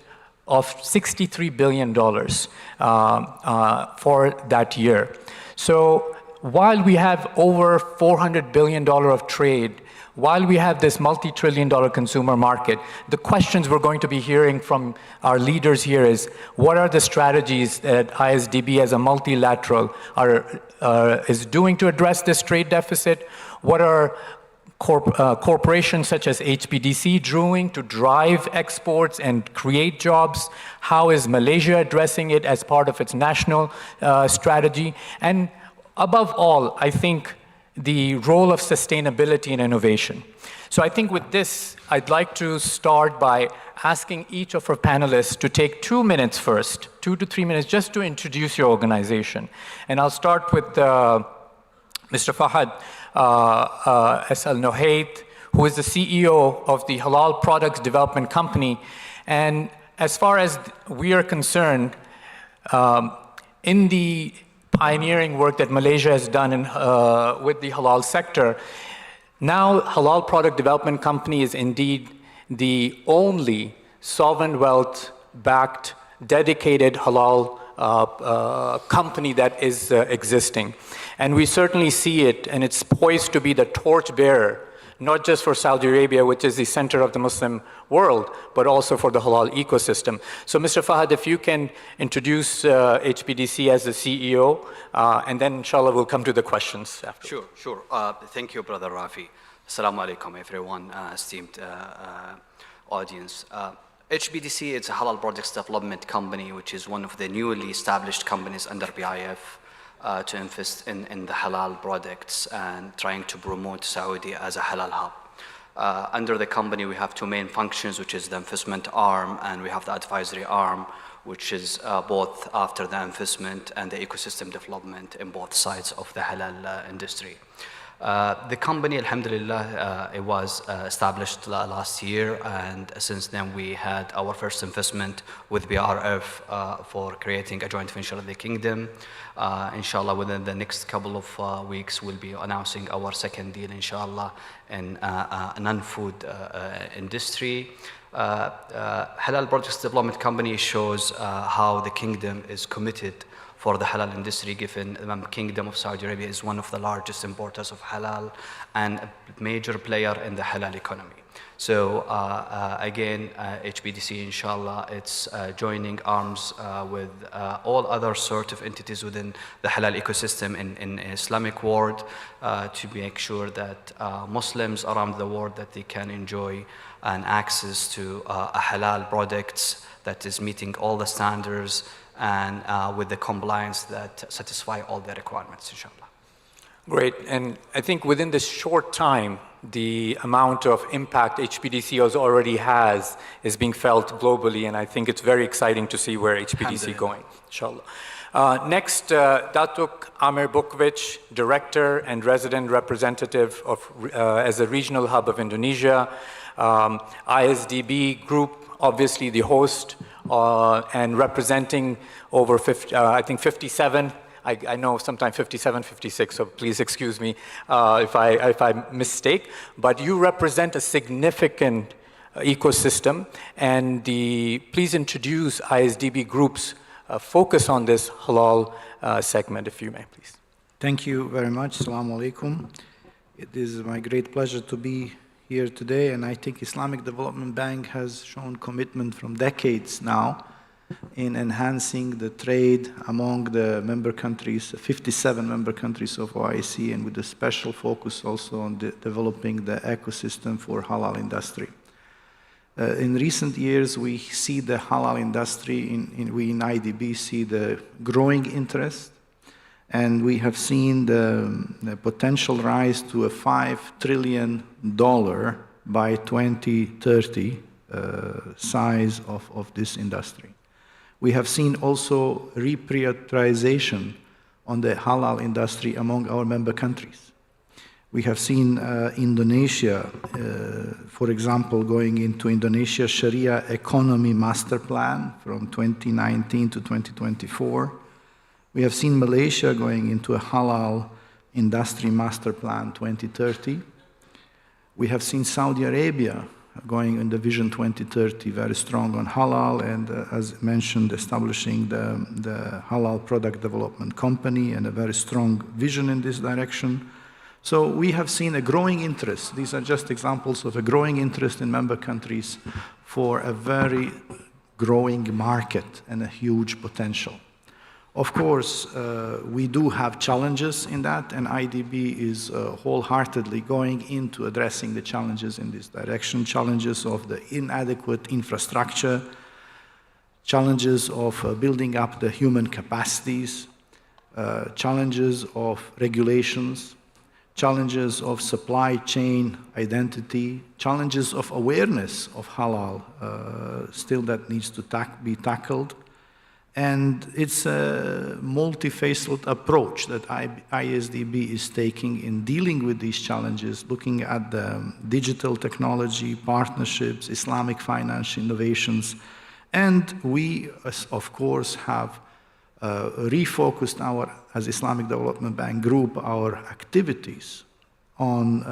of $63 billion for that year. So while we have over $400 billion of trade, while we have this multi-trillion-dollar consumer market, the questions we're going to be hearing from our leaders here is, what are the strategies that ISDB as a multilateral is doing to address this trade deficit? What are corporations such as HPDC doing to drive exports and create jobs? How is Malaysia addressing it as part of its national strategy? And above all, I think the role of sustainability and innovation. So I think with this, I'd like to start by asking each of our panelists to take 2 minutes first, 2 to 3 minutes, just to introduce your organization. And I'll start with Mr. Fahad S. Al-Nohait, who is the CEO of the Halal Products Development Company. And as far as we are concerned, in the pioneering work that Malaysia has done with the halal sector. Now, Halal Product Development Company is indeed the only sovereign wealth-backed, dedicated halal company that is existing. And we certainly see it, and it's poised to be the torchbearer, not just for Saudi Arabia, which is the center of the Muslim world, but also for the halal ecosystem. So Mr. Fahad, if you can introduce HPDC as the CEO, and then inshallah we'll come to the questions after.
Sure. Thank you, Brother Rafi. Assalamu alaikum, everyone, esteemed audience. HPDC is a Halal Products Development Company, which is one of the newly established companies under PIF to invest in the halal products and trying to promote Saudi as a halal hub. Under the company, we have two main functions, which is the investment arm, and we have the advisory arm, which is both after the investment and the ecosystem development in both sides of the halal industry. The company, alhamdulillah, it was established last year, and since then we had our first investment with BRF for creating a joint venture in the kingdom. Inshallah, within the next couple of weeks, we'll be announcing our second deal, inshallah, in a non-food industry. Halal Products Development Company shows how the kingdom is committed for the halal industry, given the Kingdom of Saudi Arabia is one of the largest importers of halal and a major player in the halal economy. So again, HPDC, inshallah, it's joining arms with all other sort of entities within the halal ecosystem in Islamic world to make sure that Muslims around the world that they can enjoy an access to a halal products that is meeting all the standards and with the compliance that satisfy all the requirements, inshallah.
Great, and I think within this short time, the amount of impact HPDC already has is being felt globally, and I think it's very exciting to see where HPDC is going, inshallah. Next, Datuk Amir Bukovic, Director and Resident Representative of, as a regional hub of Indonesia. ISDB Group, obviously the host, and representing over 50, I think 57, I know sometimes 57, 56, so please excuse me if I mistake, but you represent a significant ecosystem, and please introduce ISDB Group's focus on this halal segment, if you may, please.
Thank you very much. Assalamu alaikum. It is my great pleasure to be here today, and I think Islamic Development Bank has shown commitment from decades now in enhancing the trade among the member countries, 57 member countries of OIC, and with a special focus also on developing the ecosystem for halal industry. In recent years, we see the halal industry, we in IDB see the growing interest, and we have seen the potential rise to a $5 trillion by 2030 size of this industry. We have seen also reprioritization on the halal industry among our member countries. We have seen Indonesia, for example, going into Indonesia Sharia Economy Master Plan from 2019 to 2024. We have seen Malaysia going into a halal industry master plan 2030. We have seen Saudi Arabia going in the Vision 2030, very strong on halal, and as mentioned, establishing the Halal Product Development Company and a very strong vision in this direction. So we have seen a growing interest. These are just examples of a growing interest in member countries for a very growing market and a huge potential. Of course, we do have challenges in that, and IDB is wholeheartedly going into addressing the challenges in this direction, challenges of the inadequate infrastructure, challenges of building up the human capacities, challenges of regulations, challenges of supply chain identity, challenges of awareness of halal, still that needs to be tackled. And it's a multifaceted approach that ISDB is taking in dealing with these challenges, looking at the digital technology, partnerships, Islamic financial innovations. And we, of course, have refocused as Islamic Development Bank Group, our activities on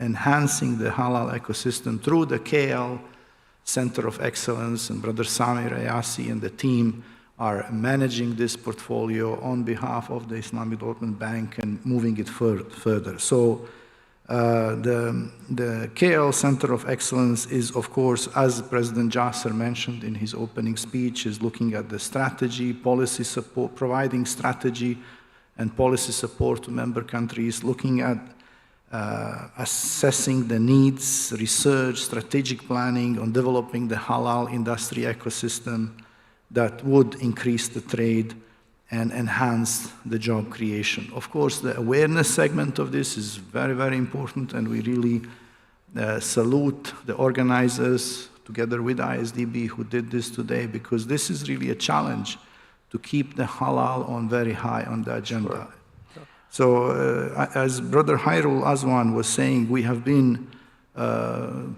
enhancing the halal ecosystem through the KL Center of Excellence, and Brother Sami Rayasi and the team are managing this portfolio on behalf of the Islamic Development Bank and moving it further. So the KL Center of Excellence is, of course, as President Jasser mentioned in his opening speech, is looking at the strategy, policy support, providing strategy and policy support to member countries, looking at assessing the needs, research, strategic planning on developing the halal industry ecosystem that would increase the trade and enhance the job creation. Of course, the awareness segment of this is very, very important, and we really salute the organizers together with ISDB who did this today, because this is really a challenge to keep the halal on very high on the agenda. Sure. So as Brother Hairul Azwan was saying, we have been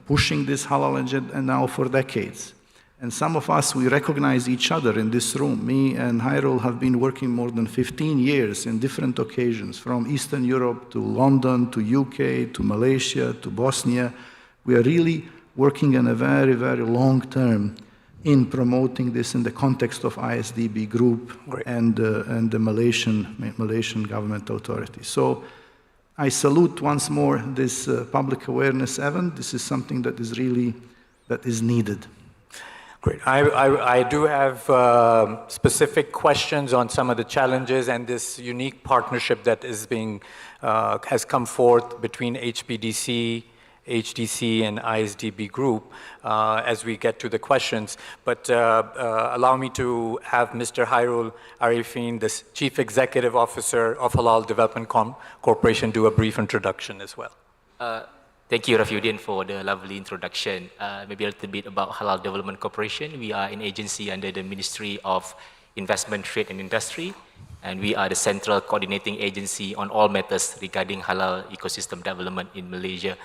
pushing this halal agenda now for decades. And some of us, we recognize each other in this room. Me and Hairul have been working more than 15 years in different occasions, from Eastern Europe to London, to UK, to Malaysia, to Bosnia. We are really working in a very, very long term in promoting this in the context of ISDB group and the Malaysian government authorities. So I salute once more this public awareness event. This is something that is really, that is needed.
Great. I do have specific questions on some of the challenges and this unique partnership that is being, has come forth between HBDC, HDC, and ISDB Group as we get to the questions. But allow me to have Mr. Hairul Arifin, the Chief Executive Officer of Halal Development Corporation, do a brief introduction as well.
Thank you, Rafiuddin, for the lovely introduction. Maybe a little bit about Halal Development Corporation. We are an agency under the Ministry of Investment, Trade and Industry, and we are the central coordinating agency on all matters regarding halal ecosystem development in Malaysia.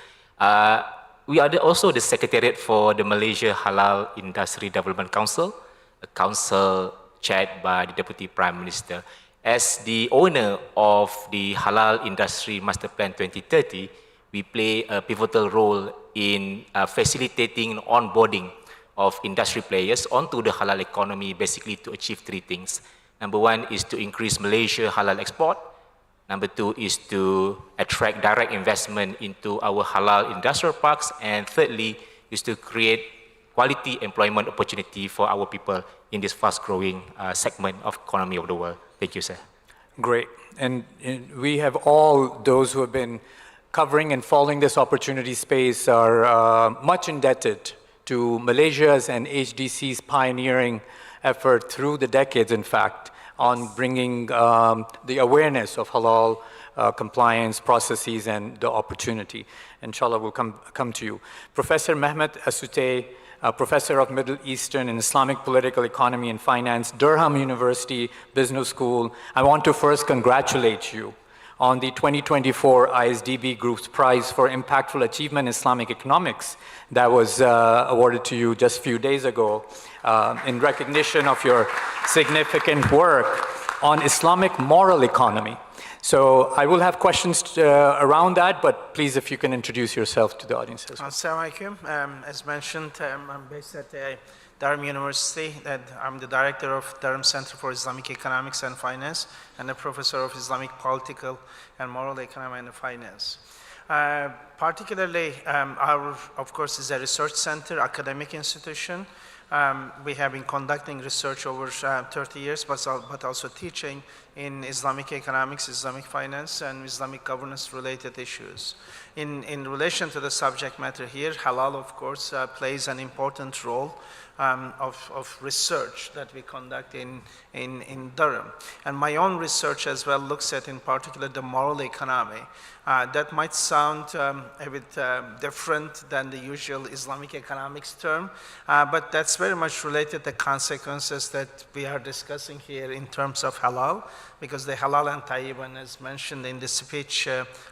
We are also the secretariat for the Malaysia Halal Industry Development Council, a council chaired by the Deputy Prime Minister. As the owner of the Halal Industry Master Plan 2030, we play a pivotal role in facilitating onboarding of industry players onto the halal economy, basically to achieve three things. Number one is to increase Malaysia halal export. Number two is to attract direct investment into our halal industrial parks. And thirdly is to create quality employment opportunity for our people in this fast-growing segment of economy of the world. Thank you, sir.
Great. And we have all those who have been covering and following this opportunity space are much indebted to Malaysia's and HDC's pioneering effort through the decades, in fact, on bringing the awareness of halal compliance processes and the opportunity. Inshallah, we'll come to you. Professor Mehmet Asute, Professor of Middle Eastern and Islamic Political Economy and Finance, Durham University Business School, I want to first congratulate you on the 2024 ISDB Group's Prize for Impactful Achievement in Islamic Economics that was awarded to you just a few days ago in recognition of your significant work on Islamic moral economy. So I will have questions around that, but please, if you can introduce yourself to the audience as well.
Assalamu alaikum. As mentioned, I'm based at Durham University. I'm the director of Durham Center for Islamic Economics and Finance and a professor of Islamic Political and Moral Economy and Finance. Particularly, our, of course, is a research center, academic institution. We have been conducting research over 30 years, but also teaching in Islamic economics, Islamic finance, and Islamic governance-related issues. In relation to the subject matter here, halal, of course, plays an important role of research that we conduct in Durham. And my own research as well looks at, in particular, the moral economy. That might sound a bit different than the usual Islamic economics term, but that's very much related to consequences that we are discussing here in terms of halal, because the halal and tayyiban, as mentioned in the speech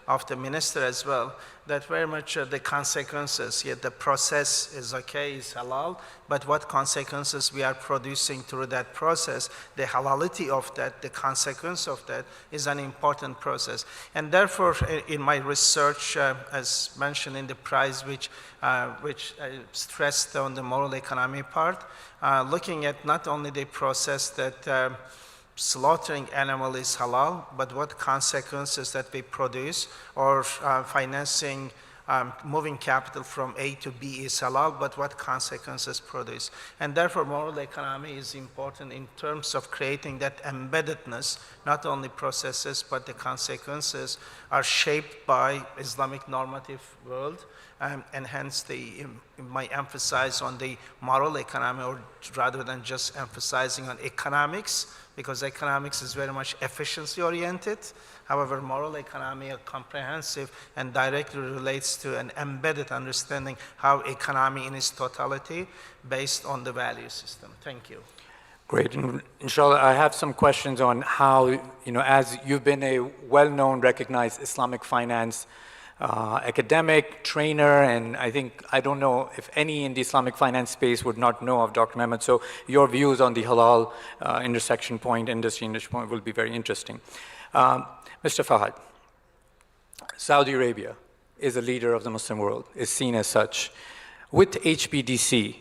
of the minister as well, that very much the consequences, yet the process is okay, is halal, but what consequences we are producing through that process, the halality of that, the consequence of that is an important process. And therefore, in my research, as mentioned in the prize, which stressed on the moral economy part, looking at not only the process that slaughtering animal is halal, but what consequences that we produce, or financing moving capital from A to B is halal, but what consequences produce. And therefore, moral economy is important in terms of creating that embeddedness, not only processes, but the consequences are shaped by Islamic normative world, and hence my emphasis on the moral economy, or rather than just emphasizing on economics, because economics is very much efficiency oriented. However, moral economy are comprehensive and directly relates to an embedded understanding how economy in its totality based on the value system. Thank you.
Great. And inshallah, I have some questions on how, as you've been a well-known, recognized Islamic finance academic, trainer, and I don't know if any in the Islamic finance space would not know of Dr. Mehmet. So your views on the halal intersection point, industry point will be very interesting. Mr. Fahad, Saudi Arabia is a leader of the Muslim world, is seen as such. With HBDC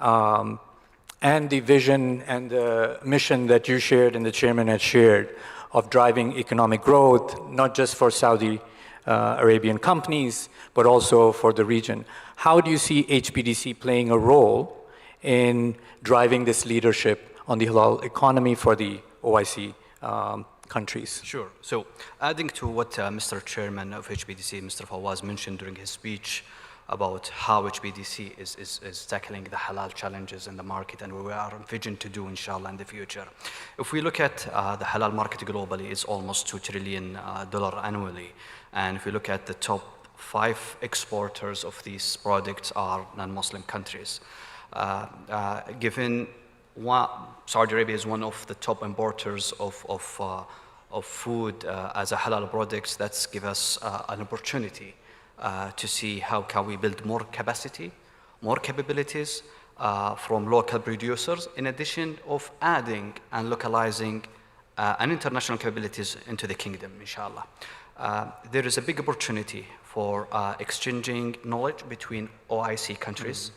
and the vision and the mission that you shared and the chairman had shared of driving economic growth, not just for Saudi Arabian companies, but also for the region. How do you see HBDC playing a role in driving this leadership on the halal economy for the OIC countries?
Sure. So adding to what Mr. Chairman of HBDC, Mr. Fawaz, mentioned during his speech about how HBDC is tackling the halal challenges in the market and what we are envisioned to do, inshallah, in the future. If we look at the halal market globally, it's almost $2 trillion annually. And if we look at the top 5 exporters of these products are non-Muslim countries. Given Saudi Arabia is one of the top importers of food as a halal products, that's give us an opportunity to see how can we build more capacity, more capabilities from local producers, in addition of adding and localizing and international capabilities into the kingdom, inshallah. There is a big opportunity for exchanging knowledge between OIC countries,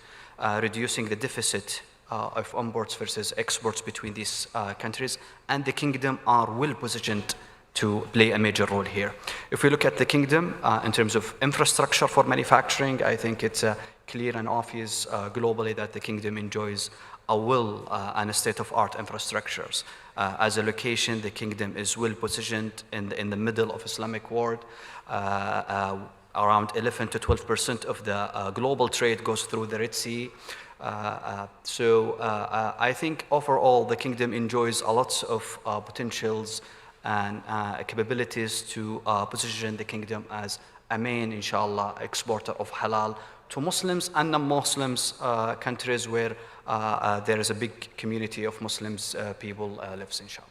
reducing the deficit of imports versus exports between these countries, and the kingdom are well positioned to play a major role here. If we look at the kingdom in terms of infrastructure for manufacturing, I think it's clear and obvious globally that the kingdom enjoys a and a state-of-art infrastructures. As a location, the kingdom is well positioned in the middle of Islamic world. Around 11 to 12% of the global trade goes through the Red Sea. So I think overall the kingdom enjoys a lot of potentials and capabilities to position the kingdom as a main, inshallah, exporter of halal to Muslims and non-Muslims countries where there is a big community of Muslims people lives, inshallah.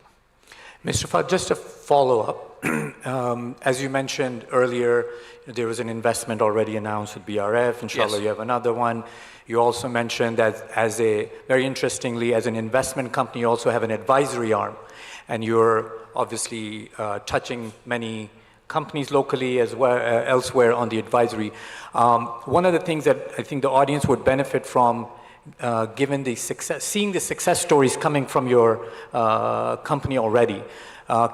Mr. Fahd, just a follow-up. As you mentioned earlier, there was an investment already announced with BRF. Inshallah, yes. You have another one. You also mentioned that very interestingly, as an investment company, you also have an advisory arm. And you're obviously touching many companies locally as well elsewhere on the advisory. One of the things that I think the audience would benefit from, given the success, seeing the success stories coming from your company already,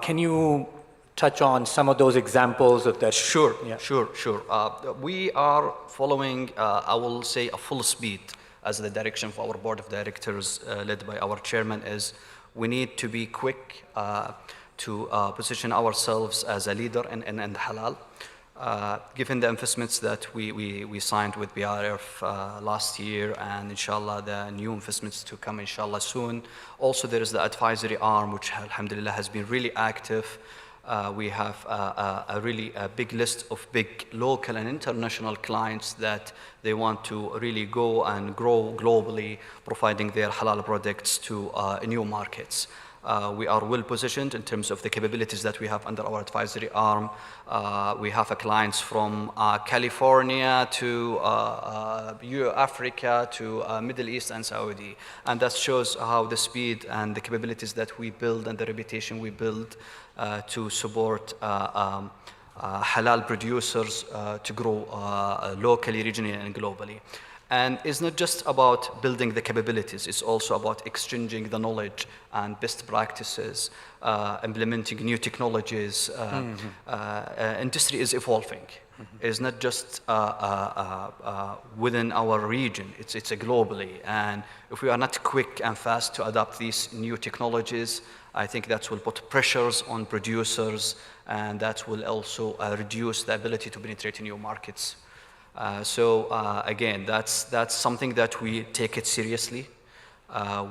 can you touch on some of those examples of that?
Sure,
yeah.
Sure. We are following, I will say, a full speed as the direction of our board of directors led by our chairman is we need to be quick to position ourselves as a leader in halal. Given the investments that we signed with BRF last year, and inshallah the new investments to come inshallah soon. Also there is the advisory arm, which alhamdulillah has been really active. We have a really big list of big local and international clients that they want to really go and grow globally, providing their halal products to new markets. We are well positioned in terms of the capabilities that we have under our advisory arm. We have clients from California to Africa to Middle East and Saudi. And that shows how the speed and the capabilities that we build and the reputation we build to support halal producers to grow locally, regionally, and globally. And it's not just about building the capabilities, it's also about exchanging the knowledge and best practices, implementing new technologies. Industry is evolving. It's not just within our region, it's globally. And if we are not quick and fast to adopt these new technologies, I think that will put pressures on producers, and that will also reduce the ability to penetrate new markets. Again, that's something that we take it seriously.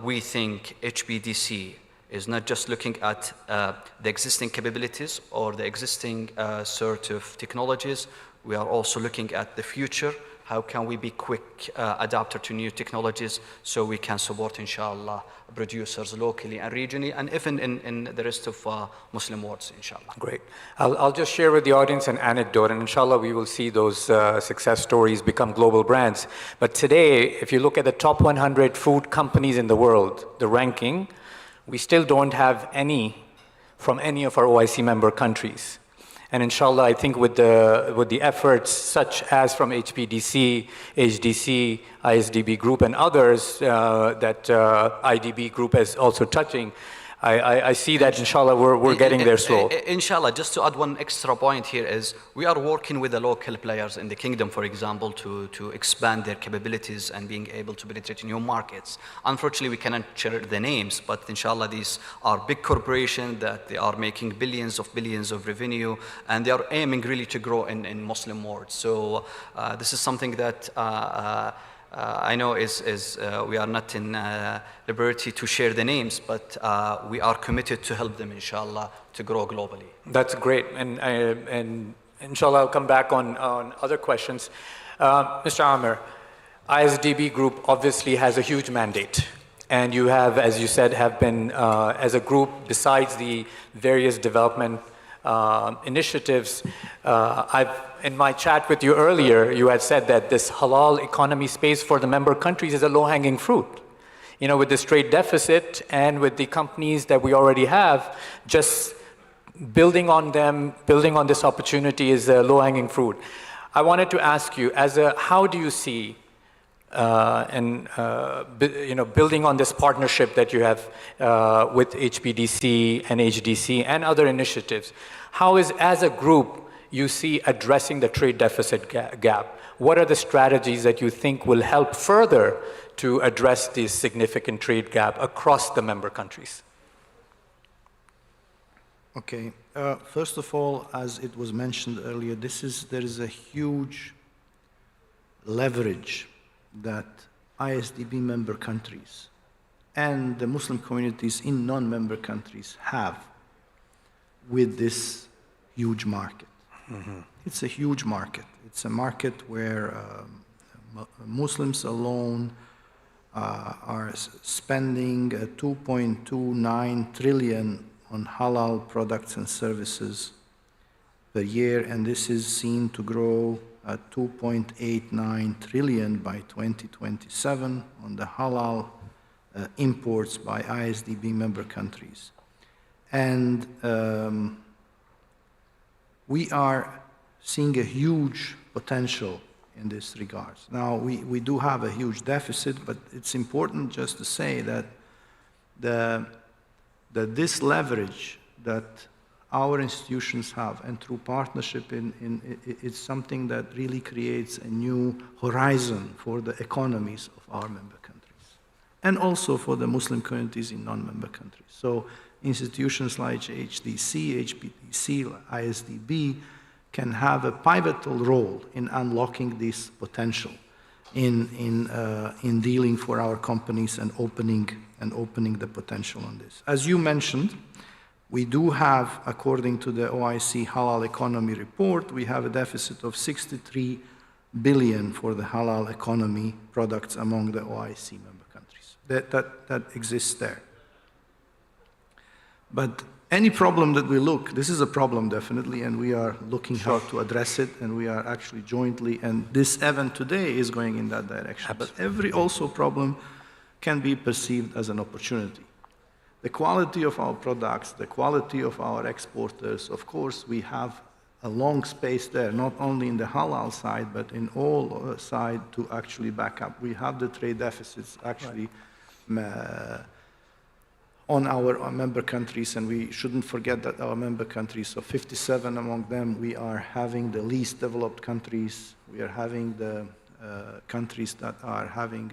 We think HBDC is not just looking at the existing capabilities or the existing sort of technologies. We are also looking at the future. How can we be quick adapter to new technologies so we can support, inshallah, producers locally and regionally, and even in the rest of Muslim world, inshallah.
Great. I'll just share with the audience an anecdote, and inshallah we will see those success stories become global brands. But today, if you look at the top 100 food companies in the world, the ranking, we still don't have any from any of our OIC member countries. And inshallah, I think with the efforts such as from HPDC, HDC, ISDB Group, and others that IDB Group is also touching, I see that inshallah we're getting there slow.
Inshallah, just to add one extra point here is we are working with the local players in the kingdom, for example, to expand their capabilities and being able to penetrate new markets. Unfortunately, we cannot share the names, but inshallah these are big corporations that they are making billions of revenue, and they are aiming really to grow in Muslim world. So this is something that I know we are not in liberty to share the names, but we are committed to help them, inshallah, to grow globally.
That's great, and inshallah I'll come back on other questions. Mr. Amir, ISDB Group obviously has a huge mandate, and you have, as you said, have been as a group, besides the various development initiatives. In my chat with you earlier, you had said that this halal economy space for the member countries is a low-hanging fruit. You know, with this trade deficit and with the companies that we already have, just building on them, building on this opportunity is a low-hanging fruit. I wanted to ask you, how do you see building on this partnership that you have with HPDC and HDC and other initiatives, how is, as a group, you see addressing the trade deficit gap? What are the strategies that you think will help further to address this significant trade gap across the member countries?
Okay. First of all, as it was mentioned earlier, there is a huge leverage that ISDB member countries and the Muslim communities in non-member countries have with this huge market. Mm-hmm. It's a huge market. It's a market where Muslims alone are spending 2.29 trillion on halal products and services per year, and this is seen to grow at 2.89 trillion by 2027 on the halal imports by ISDB member countries. And we are seeing a huge potential in this regard. Now, we do have a huge deficit, but it's important just to say that this leverage that our institutions have, and through partnership, it's something that really creates a new horizon for the economies of our member countries, and also for the Muslim communities in non-member countries. So institutions like HDC, HPDC, ISDB can have a pivotal role in unlocking this potential, in dealing for our companies and opening the potential on this. As you mentioned, we do have, according to the OIC Halal Economy Report, we have a deficit of 63 billion for the halal economy products among the OIC member countries. That exists there. But any problem that we look, this is a problem definitely, and we are looking how to address it, and we are actually jointly, and this event today is going in that direction.
Absolutely.
But every also problem can be perceived as an opportunity. The quality of our products, the quality of our exporters, of course, we have a long space there, not only in the halal side, but in all sides to actually back up. We have the trade deficits actually on our member countries, and we shouldn't forget that our member countries, so 57 among them, we are having the least developed countries. We are having the countries that are having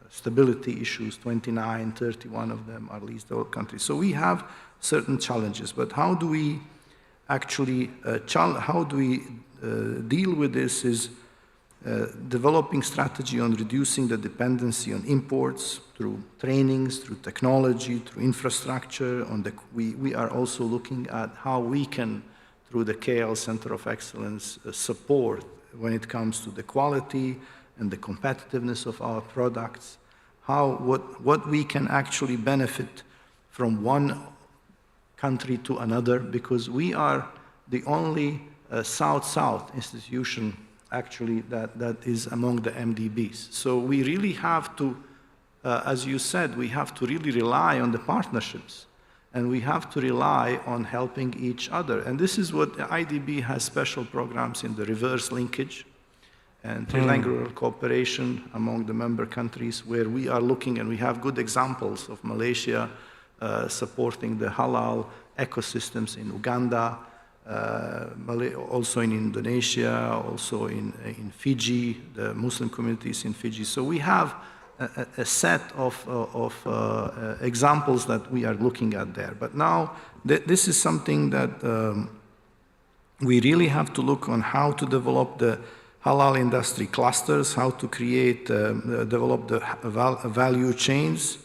stability issues, 29, 31 of them are least developed countries. So we have certain challenges, but how do we actually, deal with this is developing strategy on reducing the dependency on imports through trainings, through technology, through infrastructure. We are also looking at how we can, through the KL Center of Excellence, support when it comes to the quality and the competitiveness of our products, what we can actually benefit from one country to another, because we are the only South-South institution actually that is among the MDBs. So we really have to, as you said, we have to really rely on the partnerships, and we have to rely on helping each other. And this is what the IDB has special programs in the reverse linkage and trilateral cooperation among the member countries, where we are looking, and we have good examples of Malaysia supporting the halal ecosystems in Uganda, also in Indonesia, also in Fiji, the Muslim communities in Fiji. So we have a set of examples that we are looking at there. But now this is something that we really have to look on how to develop the halal industry clusters, how to create, develop the value chains,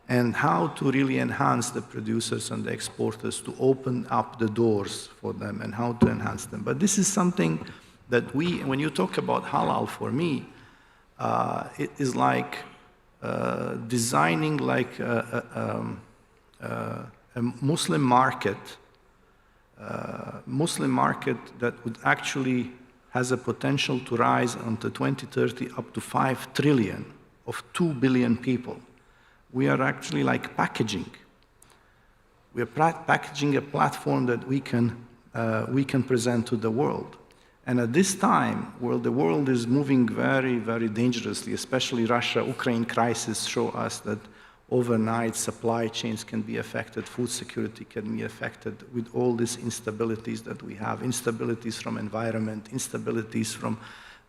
and how to really enhance the producers and the exporters to open up the doors for them and how to enhance them. But this is something that when you talk about halal, for me, it is like designing like a Muslim market that would actually has a potential to rise until 2030 up to 5 trillion of 2 billion people. We are actually like packaging. We are packaging a platform that we can present to the world. And at this time, where the world is moving very, very dangerously, especially Russia-Ukraine crisis show us that overnight supply chains can be affected, food security can be affected with all these instabilities that we have, instabilities from environment, instabilities from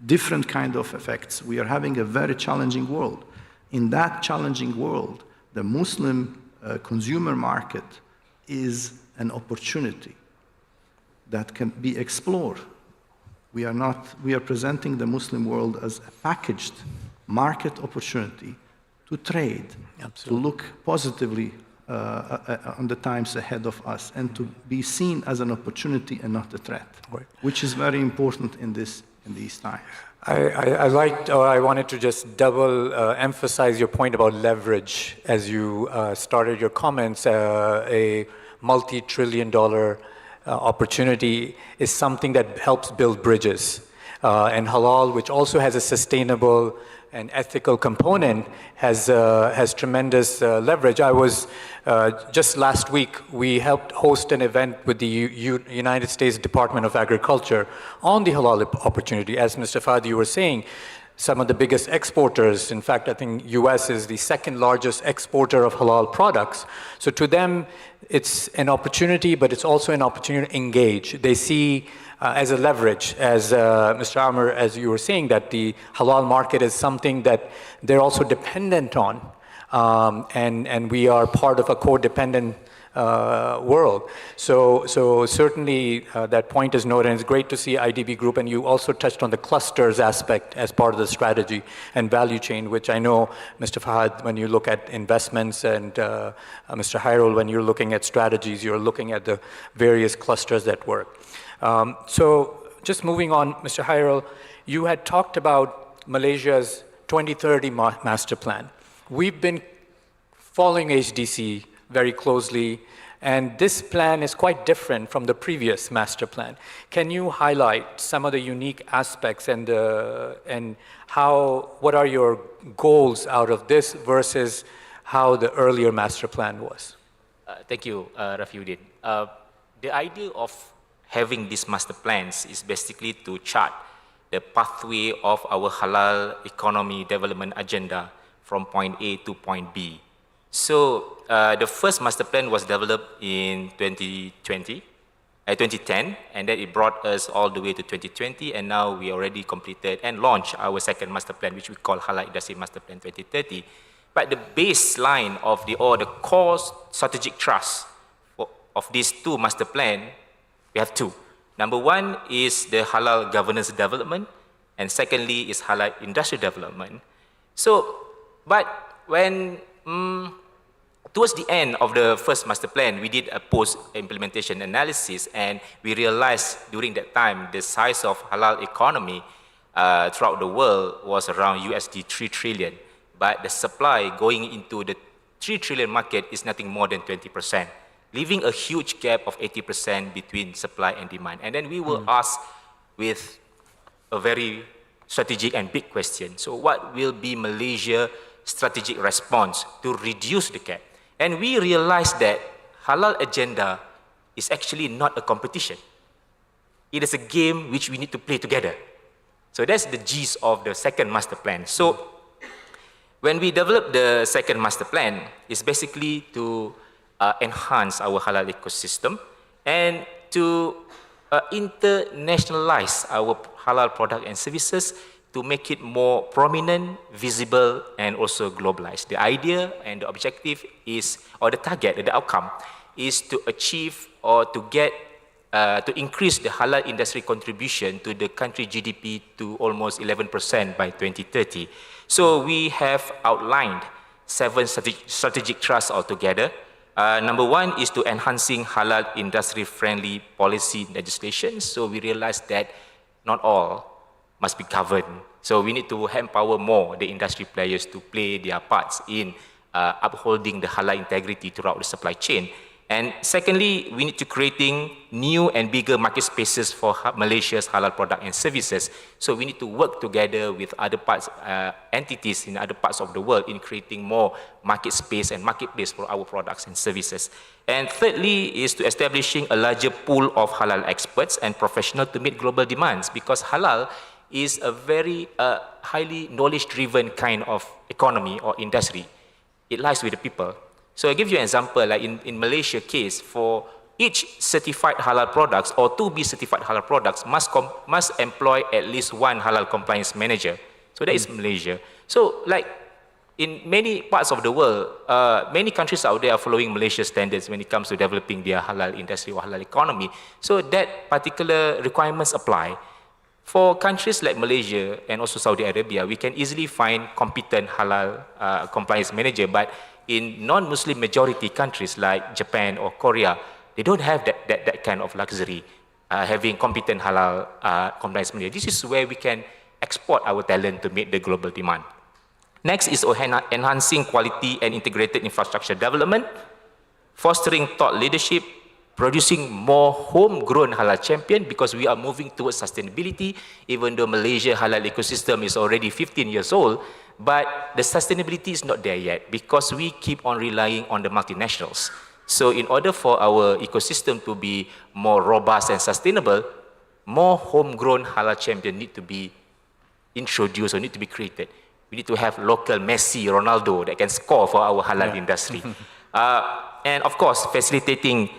different kind of effects. We are having a very challenging world. In that challenging world, the Muslim consumer market is an opportunity that can be explored. We are presenting the Muslim world as a packaged market opportunity to trade, to look positively on the times ahead of us, and to be seen as an opportunity and not a threat, which is very important in these times.
I wanted to just double emphasize your point about leverage as you started your comments. A multi-trillion-dollar opportunity is something that helps build bridges. And halal, which also has a sustainable and ethical component, has tremendous leverage. I was, just last week, we helped host an event with the United States Department of Agriculture on the halal opportunity. As Mr. Fahd, you were saying, some of the biggest exporters, in fact, I think US is the second largest exporter of halal products. So to them, it's an opportunity, but it's also an opportunity to engage. They see as a leverage, as Mr. Amr, as you were saying, that the halal market is something that they're also dependent on, and we are part of a codependent world. So certainly that point is noted, and it's great to see IDB Group, and you also touched on the clusters aspect as part of the strategy and value chain, which I know, Mr. Fahad, when you look at investments, and Mr. Hairul, when you're looking at strategies, you're looking at the various clusters that work. So just moving on, Mr. Hairul, you had talked about Malaysia's 2030 master plan. We've been following HDC very closely. And this plan is quite different from the previous master plan. Can you highlight some of the unique aspects and what are your goals out of this versus how the earlier master plan was?
Thank you, Rafiuddin. The idea of having these master plans is basically to chart the pathway of our halal economy development agenda from point A to point B. So the first master plan was developed in 2010, and then it brought us all the way to 2020, and now we already completed and launched our second master plan, which we call Halal Industry Master Plan 2030. But the baseline of the core strategic thrust of these two master plan, we have two. Number one is the halal governance development, and secondly is halal industry development. So, but when towards the end of the first master plan, we did a post-implementation analysis, and we realized during that time the size of halal economy throughout the world was around USD 3 trillion, but the supply going into the 3 trillion market is nothing more than 20%, leaving a huge gap of 80% between supply and demand. And then we were asked with a very strategic and big question. So what will be Malaysia's strategic response to reduce the gap? And we realized that halal agenda is actually not a competition. It is a game which we need to play together. So that's the gist of the second master plan. So when we developed the second master plan, it's basically to enhance our halal ecosystem and to internationalize our halal product and services to make it more prominent, visible, and also globalized. The idea and the objective is, or the target, the outcome, is to achieve or to get, to increase the halal industry contribution to the country GDP to almost 11% by 2030. So we have outlined 7 strategic thrusts altogether. Number one is to enhancing halal industry-friendly policy legislation. So we realized that not all must be covered. So we need to empower more the industry players to play their parts in upholding the halal integrity throughout the supply chain. And secondly, we need to creating new and bigger market spaces for Malaysia's halal product and services. So we need to work together with other parts, entities in other parts of the world in creating more market space and marketplace for our products and services. And thirdly is to establishing a larger pool of halal experts and professionals to meet global demands, because halal is a very highly knowledge-driven kind of economy or industry. It lies with the people. So I give you an example, like in Malaysia case, for each certified halal products or to be certified halal products must employ at least one halal compliance manager. So that is Malaysia. So like in many parts of the world, many countries out there are following Malaysia standards when it comes to developing their halal industry or halal economy. So that particular requirements apply. For countries like Malaysia and also Saudi Arabia, we can easily find competent halal compliance manager, but in non-Muslim majority countries like Japan or Korea, they don't have that kind of luxury, having competent halal compliance manager. This is where we can export our talent to meet the global demand. Next is enhancing quality and integrated infrastructure development, fostering thought leadership, producing more homegrown halal champion, because we are moving towards sustainability, even though Malaysia halal ecosystem is already 15 years old, but the sustainability is not there yet because we keep on relying on the multinationals. So in order for our ecosystem to be more robust and sustainable, more homegrown halal champion need to be introduced or need to be created. We need to have local Messi, Ronaldo that can score for our halal industry. And of course, facilitating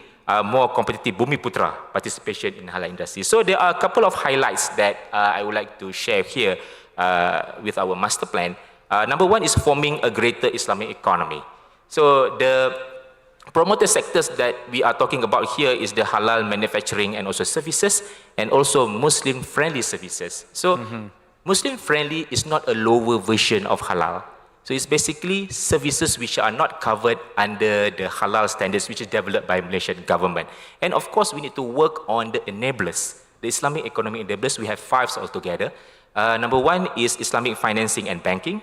more competitive Bumiputra participation in halal industry. So there are a couple of highlights that I would like to share here with our master plan. Number one is forming a greater Islamic economy. So the promoter sectors that we are talking about here is the halal manufacturing and also services, and also Muslim-friendly services. So Muslim-friendly is not a lower version of halal. So it's basically services which are not covered under the halal standards which is developed by Malaysian government. And of course, we need to work on the enablers, the Islamic economic enablers. We have 5 altogether. Number one is Islamic financing and banking.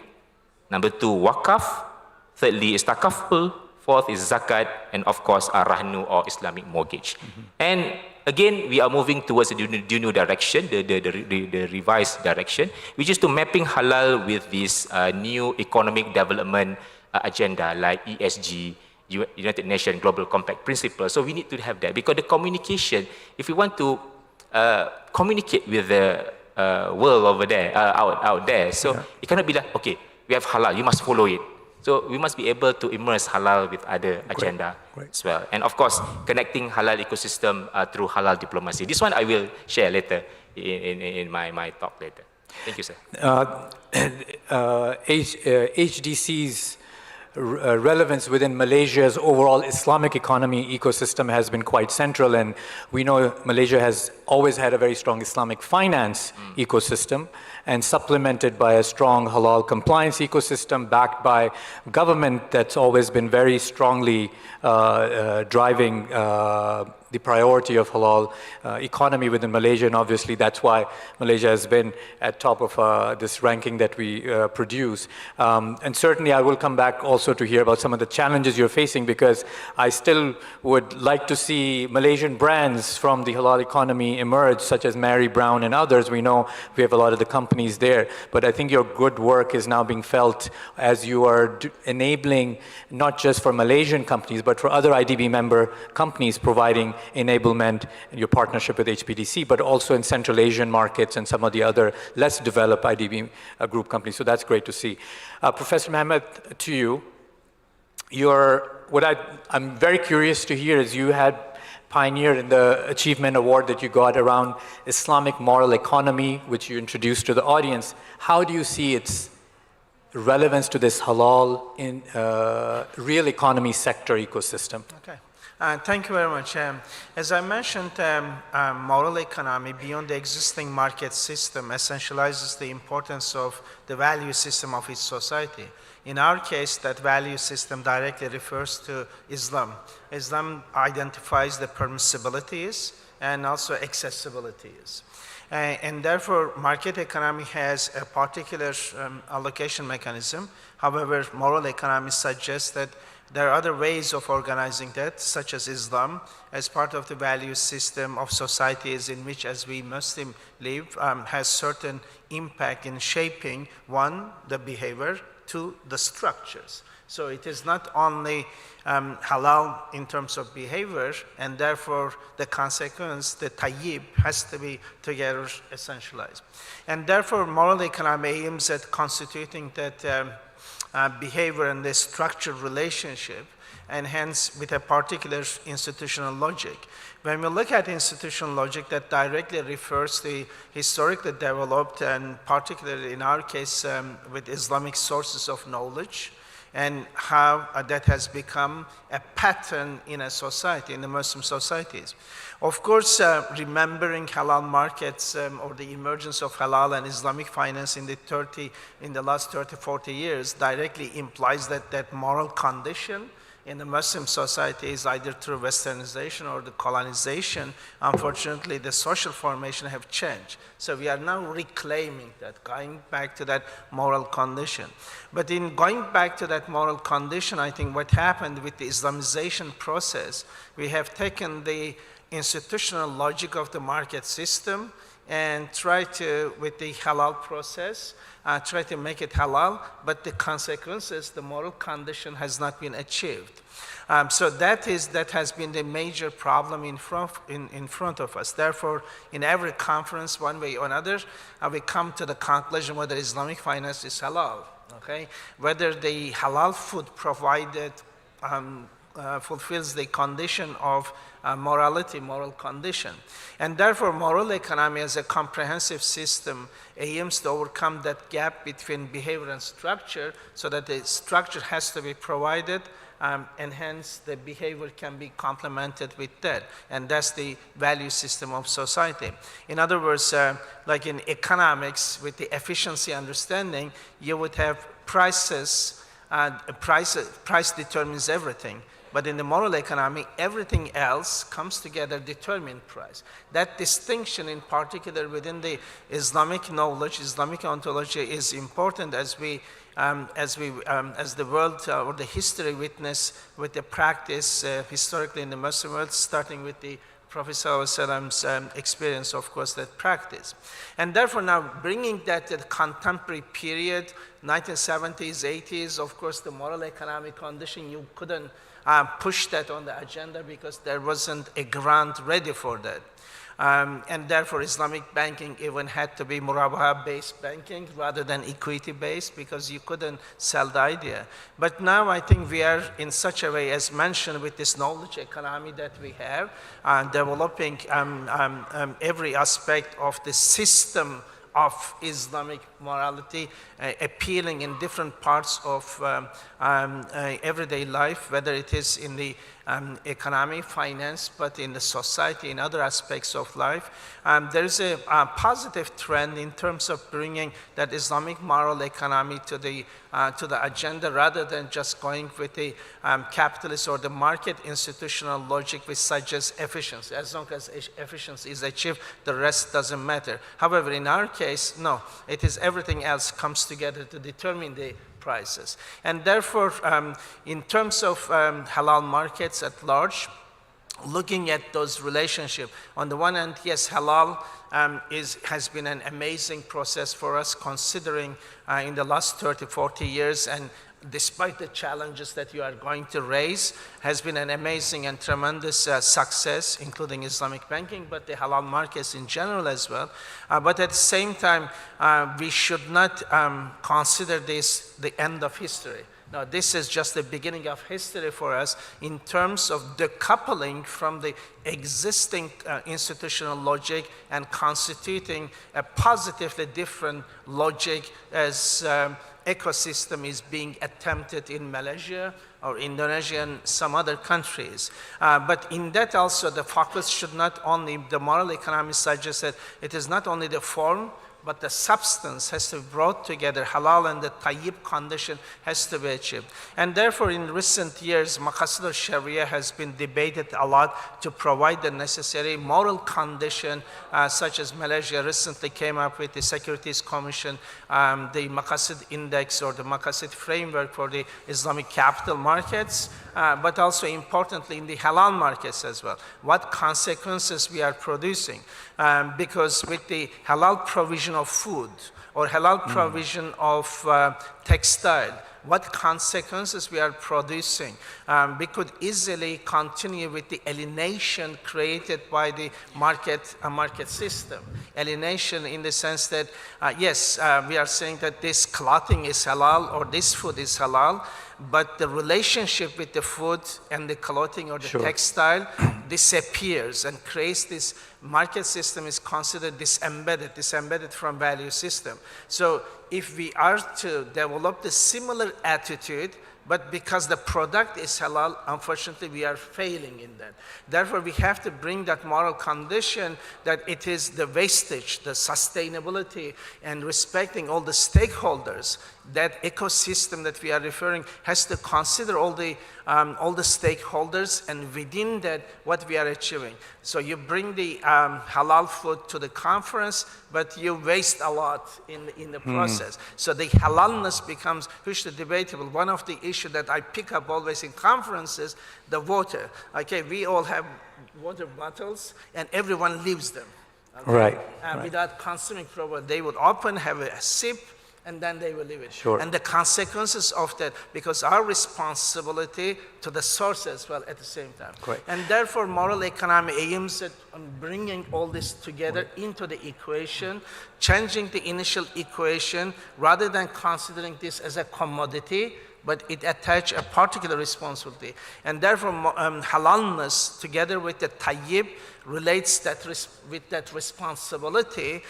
Number 2, wakaf. Thirdly is takaful. Fourth is zakat, and of course, rahnu or Islamic mortgage. And again, we are moving towards the new direction, the revised direction, which is to mapping halal with this new economic development agenda like ESG, United Nations Global Compact Principles. So we need to have that, because the communication, if we want to communicate with the world over there, out there, so it cannot be like, okay, we have halal, you must follow it. So we must be able to immerse halal with other agenda as well. And of course, connecting halal ecosystem through halal diplomacy. This one I will share later in my talk later. Thank you, sir.
HDC's relevance within Malaysia's overall Islamic economy ecosystem has been quite central, and we know Malaysia has always had a very strong Islamic finance ecosystem, and supplemented by a strong halal compliance ecosystem backed by government that's always been very strongly driving the priority of halal economy within Malaysia, and obviously that's why Malaysia has been at top of this ranking that we produce. And certainly I will come back also to hear about some of the challenges you're facing, because I still would like to see Malaysian brands from the halal economy emerge, such as Mary Brown and others. We know we have a lot of the companies there, but I think your good work is now being felt as you are enabling not just for Malaysian companies, but for other IDB member companies, providing enablement in your partnership with HPDC, but also in Central Asian markets and some of the other less developed IDB group companies. So that's great to see. Professor Mohammed, to you, I'm very curious to hear is you had pioneered in the achievement award that you got around Islamic moral economy, which you introduced to the audience. How do you see its relevance to this halal in real economy sector ecosystem?
Okay. Thank you very much. As I mentioned, moral economy beyond the existing market system essentializes the importance of the value system of each society. In our case, that value system directly refers to Islam. Islam identifies the permissibilities and also accessibilities. And therefore, market economy has a particular allocation mechanism. However, moral economy suggests that there are other ways of organizing that, such as Islam, as part of the value system of societies in which, as we Muslim live, has certain impact in shaping, one, the behavior, two, the structures. So it is not only halal in terms of behavior, and therefore the consequence, the tayyib, has to be together essentialized. And therefore, moral economy aims at constituting that behavior and the structured relationship, and hence with a particular institutional logic. When we look at institutional logic, that directly refers to historically developed, and particularly in our case with Islamic sources of knowledge, and how that has become a pattern in a society, in the Muslim societies. Of course, remembering halal markets or the emergence of halal and Islamic finance in the last 30, 40 years directly implies that moral condition in the Muslim society is either through westernization or the colonization. Unfortunately, the social formation have changed. So we are now reclaiming that, going back to that moral condition. But in going back to that moral condition, I think what happened with the Islamization process, we have taken the institutional logic of the market system and try to, with the halal process, try to make it halal, but the consequences, the moral condition has not been achieved. So that has been the major problem in front of us. Therefore, in every conference, one way or another, we come to the conclusion whether Islamic finance is halal, okay? Whether the halal food provided fulfills the condition of morality, moral condition. And therefore, moral economy as a comprehensive system aims to overcome that gap between behavior and structure, so that the structure has to be provided, and hence the behavior can be complemented with that. And that's the value system of society. In other words, like in economics, with the efficiency understanding, you would have prices, price determines everything. But in the moral economy, everything else comes together, determine price. That distinction in particular within the Islamic knowledge, Islamic ontology, is important as we as the world or the history witness with the practice historically in the Muslim world, starting with the Prophet ﷺ's experience, of course, that practice. And therefore now bringing that to the contemporary period, 1970s, 80s, of course, the moral economic condition, you couldn't push that on the agenda because there wasn't a grant ready for that. And therefore, Islamic banking even had to be murabaha-based banking rather than equity-based because you couldn't sell the idea. But now I think we are in such a way, as mentioned, with this knowledge economy that we have, developing every aspect of the system of Islamic morality, appealing in different parts of everyday life, whether it is in the economy, finance, but in the society, in other aspects of life. There is a positive trend in terms of bringing that Islamic moral economy to the agenda rather than just going with the capitalist or the market institutional logic which suggests efficiency. As long as efficiency is achieved, the rest doesn't matter. However, in our case, no, it is everything else comes together to determine the prices. And therefore, in terms of halal markets at large, looking at those relationships, on the one hand, yes, halal has been an amazing process for us considering in the last 30, 40 years, and despite the challenges that you are going to raise, has been an amazing and tremendous success, including Islamic banking, but the halal markets in general as well. But at the same time, we should not consider this the end of history. Now, this is just the beginning of history for us in terms of decoupling from the existing institutional logic and constituting a positively different logic as ecosystem is being attempted in Malaysia or Indonesia and some other countries. But in that also, the focus should not only, the moral economy suggests that it is not only the form, but the substance has to be brought together. Halal and the tayyib condition has to be achieved. And therefore, in recent years, Maqasid al-Sharia has been debated a lot to provide the necessary moral condition, such as Malaysia recently came up with the Securities Commission, the Maqasid Index or the Maqasid Framework for the Islamic capital markets, but also importantly in the halal markets as well. What consequences we are producing? Because with the halal provision of food or halal provision of textile, what consequences we are producing? We could easily continue with the alienation created by the market system. Alienation in the sense that, yes, we are saying that this clothing is halal or this food is halal, but the relationship with the food and the clothing or the textile disappears and creates this market system is considered disembedded from value system. So if we are to develop the similar attitude, but because the product is halal, unfortunately, we are failing in that. Therefore, we have to bring that moral condition that it is the wastage, the sustainability, and respecting all the stakeholders. That ecosystem that we are referring has to consider all the stakeholders, and within that, what we are achieving. So you bring the halal food to the conference, but you waste a lot in the process. So the halalness becomes hugely debatable. One of the issues that I pick up always in conferences, the water. Okay, we all have water bottles, and everyone leaves them. Okay?
Right.
Without consuming properly, they would often have a sip, and then they will leave it.
Sure.
And the consequences of that, because our responsibility to the source as well at the same time.
Correct.
And therefore, moral economy aims at bringing all this together into the equation, changing the initial equation, rather than considering this as a commodity, but it attaches a particular responsibility. And therefore, halalness together with the tayyib relates with that responsibility,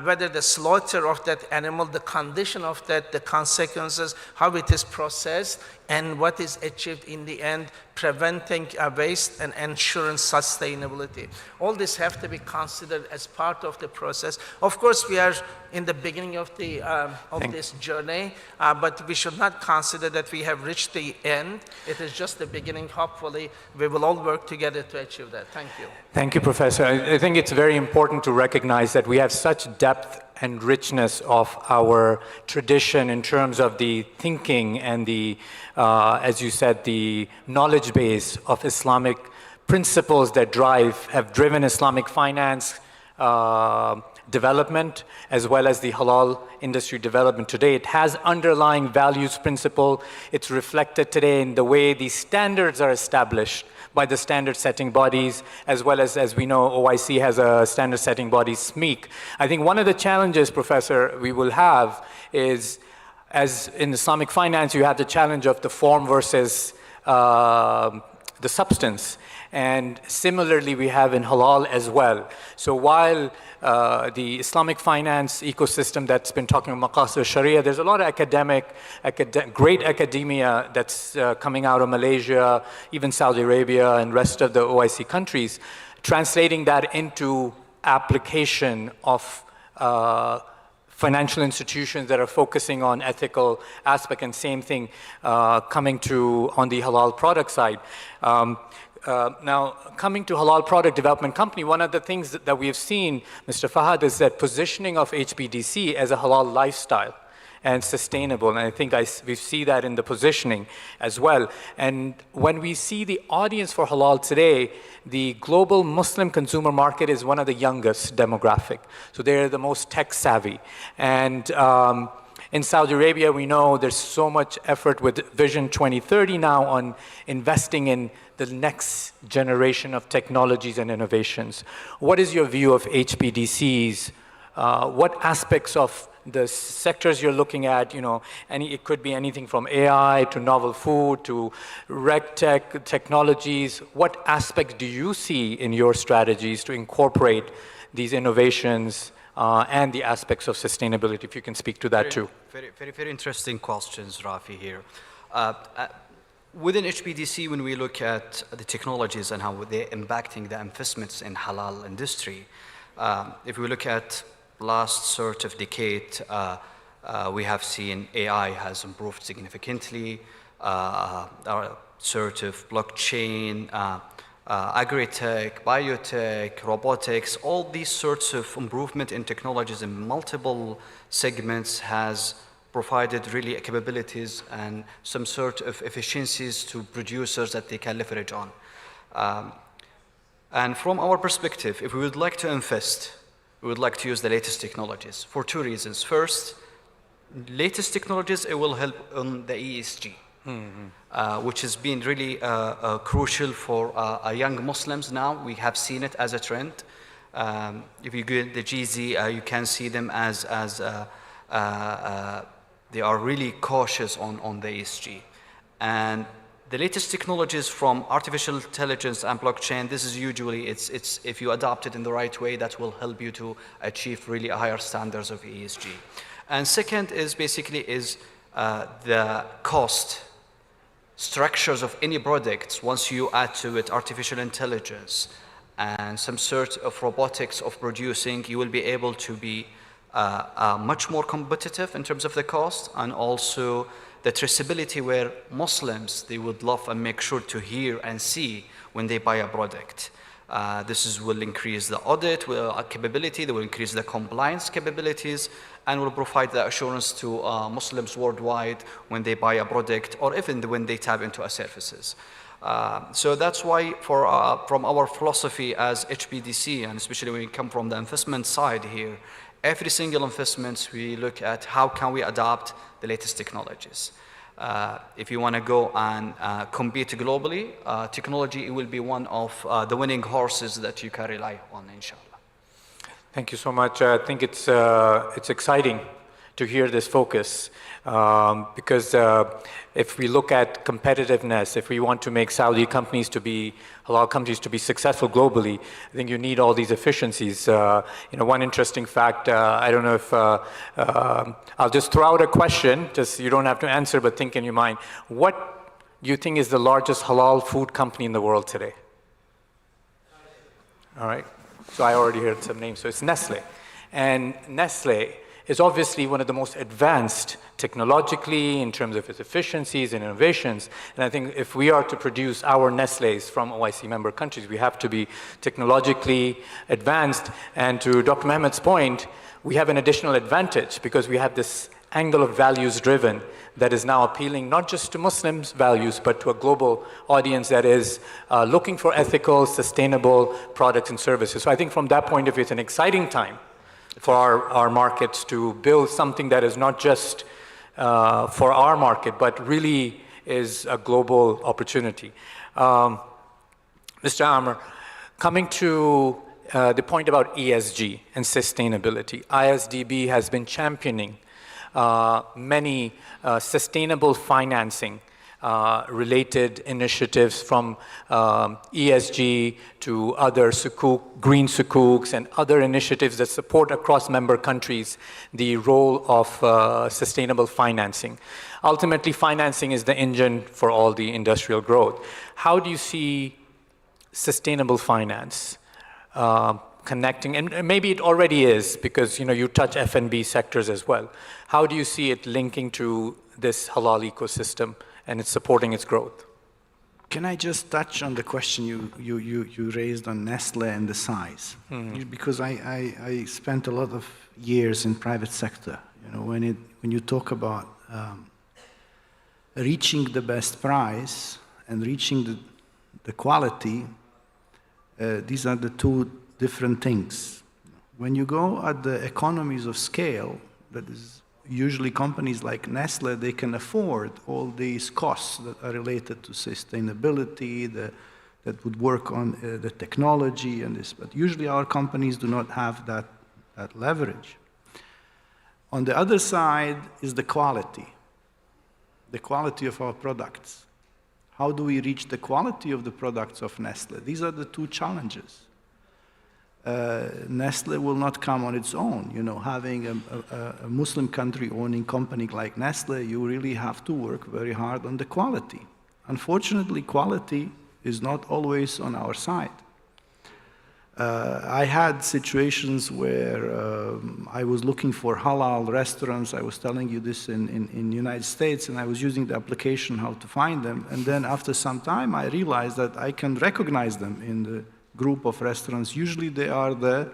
whether the slaughter of that animal, the condition of that, the consequences, how it is processed, and what is achieved in the end, preventing waste and ensuring sustainability. All this have to be considered as part of the process. Of course, we are in the beginning of this journey, but we should not consider that we have reached the end. It is just the beginning. Hopefully, we will all work together to achieve that. Thank you.
Thank you, Professor. I think it's very important to recognize that we have such depth and richness of our tradition in terms of the thinking and the, as you said, the knowledge base of Islamic principles that have driven Islamic finance development, as well as the halal industry development today. It has underlying values principle. It's reflected today in the way these standards are established by the standard setting bodies, as well as we know, OIC has a standard setting body, SMEEC. I think one of the challenges, Professor, we will have is, as in Islamic finance, you have the challenge of the form versus the substance. And similarly, we have in halal as well. So while the Islamic finance ecosystem that's been talking about Maqasid Sharia, there's a lot of great academia that's coming out of Malaysia, even Saudi Arabia and rest of the OIC countries, translating that into application of financial institutions that are focusing on ethical aspect, and same thing coming to on the halal product side. Now, coming to Halal Product Development Company, one of the things that we have seen, Mr. Fahad, is that positioning of HBDC as a halal lifestyle and sustainable. And I think we see that in the positioning as well. And when we see the audience for halal today, the global Muslim consumer market is one of the youngest demographic. So they're the most tech savvy. And in Saudi Arabia, we know there's so much effort with Vision 2030 now on investing in the next generation of technologies and innovations. What is your view of HBDCs? What aspects of the sectors you're looking at, it could be anything from AI to novel food to RegTech technologies. What aspects do you see in your strategies to incorporate these innovations and the aspects of sustainability, if you can speak to that too?
Very interesting questions, Rafi, here. Within HBDC, when we look at the technologies and how they're impacting the investments in halal industry, if we look at last sort of decade, we have seen AI has improved significantly, our sort of blockchain, agri-tech, biotech, robotics, all these sorts of improvement in technologies in multiple segments has provided really capabilities and some sort of efficiencies to producers that they can leverage on. And from our perspective, if we would like to invest, we would like to use the latest technologies for two reasons. First, latest technologies, it will help on the ESG, which has been really crucial for young Muslims now. We have seen it as a trend. If you go to the GZ, you can see them as they are really cautious on the ESG. And the latest technologies from artificial intelligence and blockchain, this is usually, it's if you adopt it in the right way, that will help you to achieve really higher standards of ESG. And second is basically the cost structures of any products. Once you add to it artificial intelligence and some sort of robotics of producing, you will be able to be much more competitive in terms of the cost, and also the traceability, where Muslims, they would love and make sure to hear and see when they buy a product. Will increase the audit capability, they will increase the compliance capabilities, and will provide the assurance to Muslims worldwide when they buy a product or even when they tap into our services. So that's why from our philosophy as HBDC, and especially when we come from the investment side here, every single investment we look at how can we adopt the latest technologies. If you want to go and compete globally, technology, it will be one of the winning horses that you can rely on, inshallah.
Thank you so much. I think it's exciting to hear this focus because if we look at competitiveness, if we want to make Saudi companies to be, halal companies to be successful globally, I think you need all these efficiencies. One interesting fact, I don't know if, I'll just throw out a question, just you don't have to answer, but think in your mind. What do you think is the largest halal food company in the world today? All right, so I already heard some names, so it's Nestle. And Nestle is obviously one of the most advanced technologically in terms of its efficiencies and innovations. And I think if we are to produce our Nestle's from OIC member countries, we have to be technologically advanced. And to Dr. Mehmet's point, we have an additional advantage because we have this angle of values driven that is now appealing not just to Muslims' values, but to a global audience that is looking for ethical, sustainable products and services. So I think from that point of view, it's an exciting time for our markets to build something that is not just for our market, but really is a global opportunity. Mr. Amr, coming to the point about ESG and sustainability, ISDB has been championing many sustainable financing related initiatives from ESG to other green sukuks and other initiatives that support across member countries the role of sustainable financing. Ultimately, financing is the engine for all the industrial growth. How do you see sustainable finance connecting, and maybe it already is because you touch F&B sectors as well. How do you see it linking to this halal ecosystem and it's supporting its growth?
Can I just touch on the question you raised on Nestle and the size? Because I spent a lot of years in private sector. When you talk about reaching the best price and reaching the quality, these are the two different things. When you go at the economies of scale, that is usually companies like Nestle, they can afford all these costs that are related to sustainability, that would work on the technology and this. But usually our companies do not have that leverage. On the other side is the quality of our products. How do we reach the quality of the products of Nestle? These are the two challenges. Nestle will not come on its own. Having a Muslim country owning company like Nestle, you really have to work very hard on the quality. Unfortunately, quality is not always on our side. I had situations where I was looking for halal restaurants. I was telling you this in the United States, and I was using the application how to find them. And then after some time, I realized that I can recognize them in the group of restaurants. Usually they are that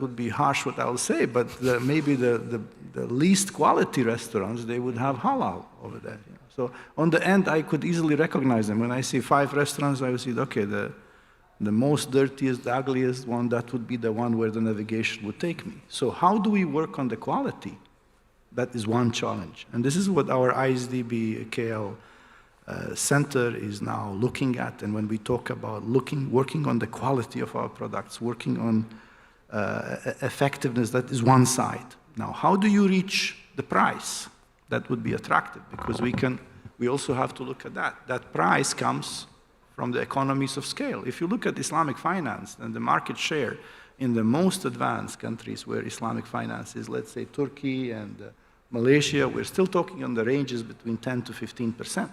would be harsh what I'll say, but maybe the least quality restaurants, they would have halal over there. So on the end, I could easily recognize them. When I see 5 restaurants, I would see, okay, the most dirtiest, the ugliest one, that would be the one where the navigation would take me. So how do we work on the quality? That is one challenge. And this is what our ISDB KL center is now looking at. And when we talk about working on the quality of our products, working on effectiveness, that is one side. Now, how do you reach the price that would be attractive? Because we also have to look at that. That price comes from the economies of scale. If you look at Islamic finance and the market share in the most advanced countries where Islamic finance is, let's say Turkey and Malaysia, we're still talking on the ranges between 10 to 15%.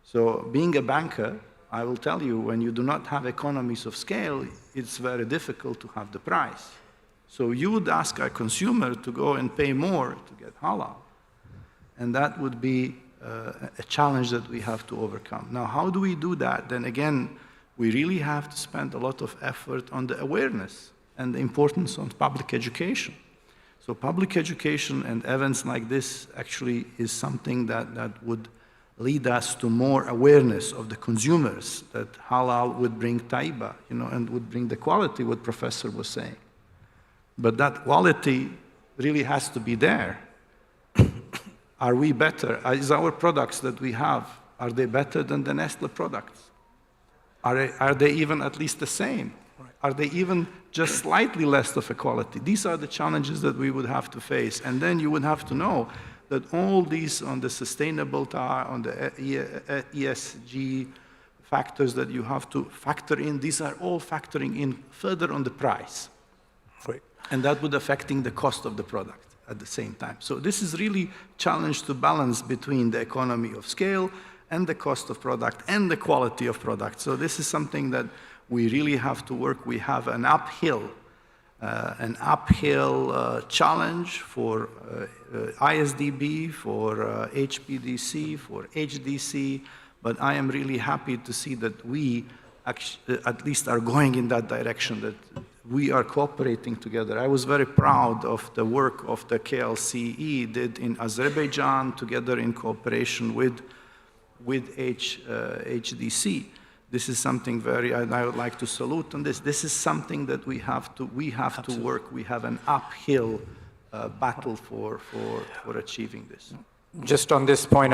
So being a banker, I will tell you, when you do not have economies of scale, it's very difficult to have the price. So you would ask a consumer to go and pay more to get halal. And that would be a challenge that we have to overcome. Now, how do we do that? Then again, we really have to spend a lot of effort on the awareness and the importance of public education. So public education and events like this actually is something that would lead us to more awareness of the consumers, that halal would bring taiba, and would bring the quality, what Professor was saying. But that quality really has to be there. Are we better? Is our products that we have, are they better than the Nestle products? Are they even at least the same? Are they even just slightly less of a quality? These are the challenges that we would have to face. And then you would have to know that all these on the sustainable, on the ESG factors that you have to factor in, these are all factoring in further on the price.
Right.
And that would affecting the cost of the product at the same time. So this is really challenge to balance between the economy of scale and the cost of product and the quality of product. So this is something that we really have to work. We have an uphill an uphill challenge for ISDB, for HPDC, for HDC, but I am really happy to see that we at least are going in that direction, that we are cooperating together. I was very proud of the work of the KLCE did in Azerbaijan together in cooperation with HDC. This is something and I would like to salute on this. This is something that we have to work. We have an uphill battle for achieving this.
Just on this point,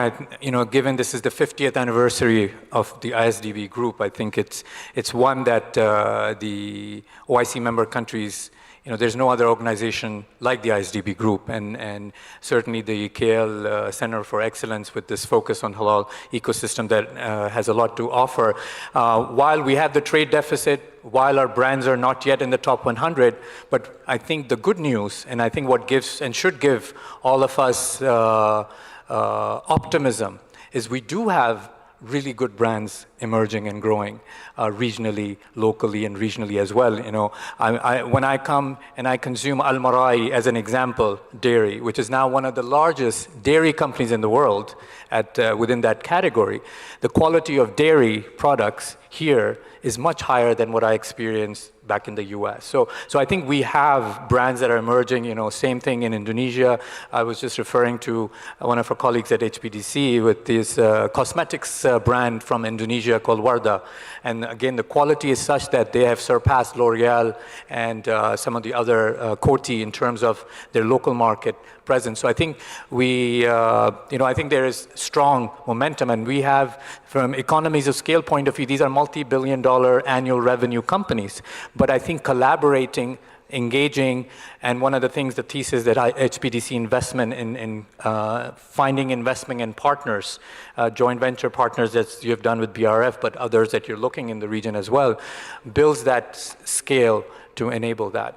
given this is the 50th anniversary of the ISDB group, I think it's one that the OIC member countries, there's no other organization like the ISDB group, and certainly the KL Center for Excellence with this focus on halal ecosystem that has a lot to offer. While we have the trade deficit, while our brands are not yet in the top 100, but I think the good news, and I think what gives and should give all of us optimism, is we do have really good brands emerging and growing regionally, locally, and regionally as well. When I come and I consume Al Marai as an example, dairy, which is now one of the largest dairy companies in the world within that category, the quality of dairy products here is much higher than what I experienced back in the US. So I think we have brands that are emerging, same thing in Indonesia. I was just referring to one of our colleagues at HPDC with this cosmetics brand from Indonesia called Wardah. And again, the quality is such that they have surpassed L'Oreal and some of the other Coty in terms of their local market presence. So I think I think there is strong momentum, and we have, from economies of scale point of view, these are multi-billion-dollar annual revenue companies. But I think collaborating, engaging, and one of the things, the thesis that HPDC investment in finding investment in partners, joint venture partners that you have done with BRF, but others that you're looking in the region as well, builds that scale to enable that.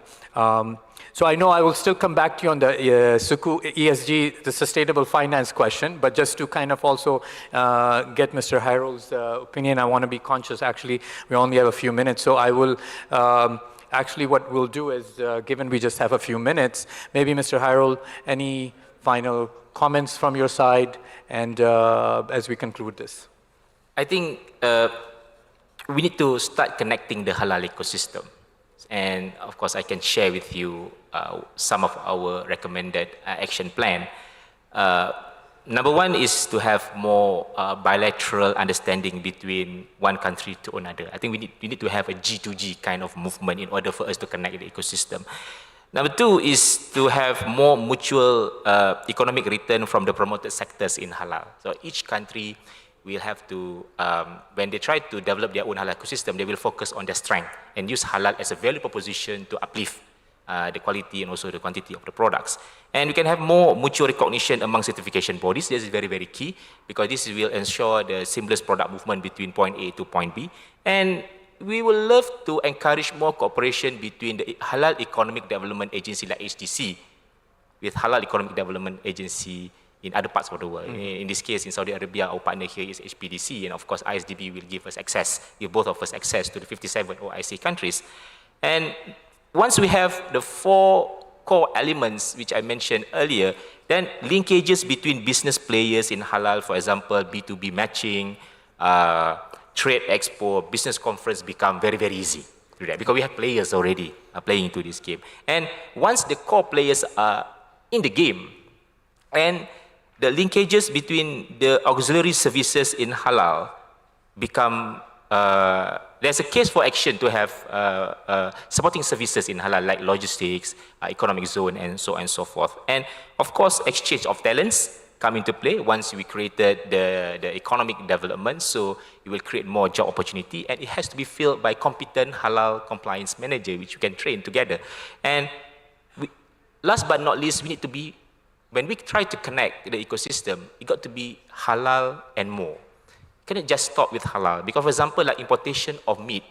So I know I will still come back to you on the Suku ESG, the sustainable finance question, but just to kind of also get Mr. Hyrul's opinion, I want to be conscious, actually, we only have a few minutes, so I will, actually what we'll do is, given we just have a few minutes, maybe Mr. Hyrul, any final comments from your side, and as we conclude this?
I think we need to start connecting the halal ecosystem. And of course, I can share with you some of our recommended action plan. Number one is to have more bilateral understanding between one country to another. I think we need to have a G2G kind of movement in order for us to connect the ecosystem. Number two is to have more mutual economic return from the promoted sectors in halal. So each country will have to, when they try to develop their own halal ecosystem, they will focus on their strength and use halal as a value proposition to uplift the quality and also the quantity of the products. And we can have more mutual recognition among certification bodies. This is very, very key, because this will ensure the seamless product movement between point A to point B. And we will love to encourage more cooperation between the Halal Economic Development Agency like HDC with Halal Economic Development Agency in other parts of the world. In this case, in Saudi Arabia, our partner here is HPDC, and of course, ISDB will give us access, give both of us access to the 57 OIC countries. And once we have the 4 core elements which I mentioned earlier, then linkages between business players in halal, for example, B2B matching, trade expo, business conference become very, very easy to do that, because we have players already playing into this game. And once the core players are in the game, and the linkages between the auxiliary services in halal become, there's a case for action to have supporting services in halal, like logistics, economic zone, and so on and so forth. And of course, exchange of talents come into play once we created the economic development, so it will create more job opportunity, and it has to be filled by competent halal compliance manager, which we can train together. And last but not least, we need to be, when we try to connect the ecosystem, it got to be halal and more. Cannot just stop with halal, because for example, like importation of meat,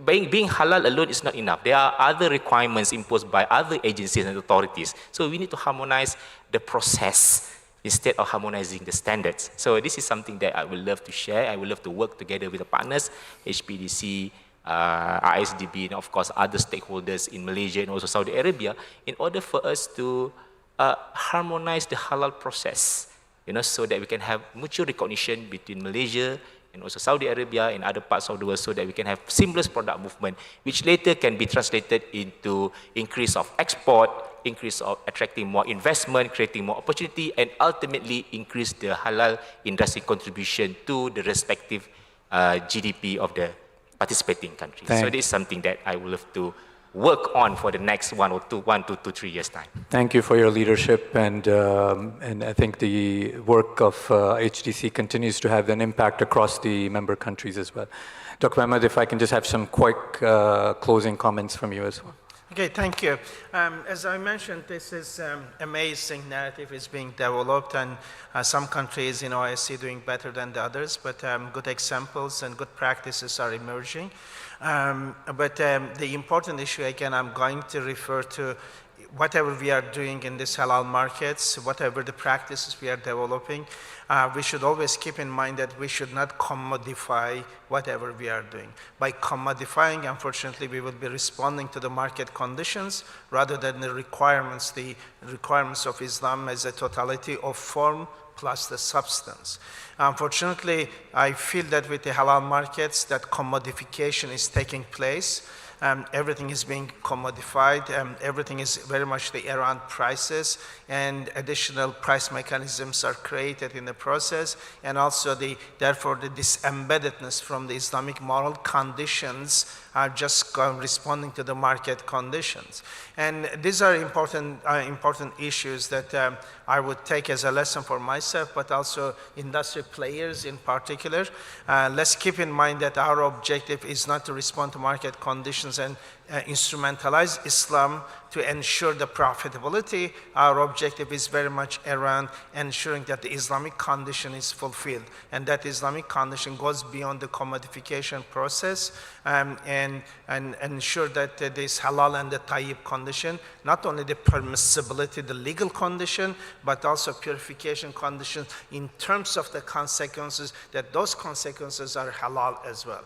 being halal alone is not enough. There are other requirements imposed by other agencies and authorities. So we need to harmonize the process instead of harmonizing the standards. So this is something that I would love to share. I would love to work together with the partners, HPDC, ISDB, and of course other stakeholders in Malaysia and also Saudi Arabia, in order for us to harmonize the halal process, so that we can have mutual recognition between Malaysia and also Saudi Arabia and other parts of the world, so that we can have seamless product movement, which later can be translated into increase of export, increase of attracting more investment, creating more opportunity, and ultimately increase the halal industry contribution to the respective GDP of the participating countries. So this is something that I will have to work on for the next 1 to 3 years' time.
Thank you for your leadership, and I think the work of HDC continues to have an impact across the member countries as well. Dr. Ahmed, if I can just have some quick closing comments from you as well.
Okay, thank you. As I mentioned, this is amazing narrative is being developed, and some countries, I see doing better than the others, but good examples and good practices are emerging. But the important issue, again, I'm going to refer to whatever we are doing in these halal markets, whatever the practices we are developing, we should always keep in mind that we should not commodify whatever we are doing. By commodifying, unfortunately, we will be responding to the market conditions rather than the requirements of Islam as a totality of form plus the substance. Unfortunately, I feel that with the halal markets, that commodification is taking place. Everything is being commodified, everything is very much around prices, and additional price mechanisms are created in the process, and also therefore the disembeddedness from the Islamic moral conditions are just responding to the market conditions. And these are important issues that I would take as a lesson for myself, but also industry players in particular. Let's keep in mind that our objective is not to respond to market conditions and instrumentalize Islam to ensure the profitability. Our objective is very much around ensuring that the Islamic condition is fulfilled, and that Islamic condition goes beyond the commodification process, and ensure that this halal and the tayyib condition, not only the permissibility, the legal condition, but also purification conditions in terms of the consequences, that those consequences are halal as well.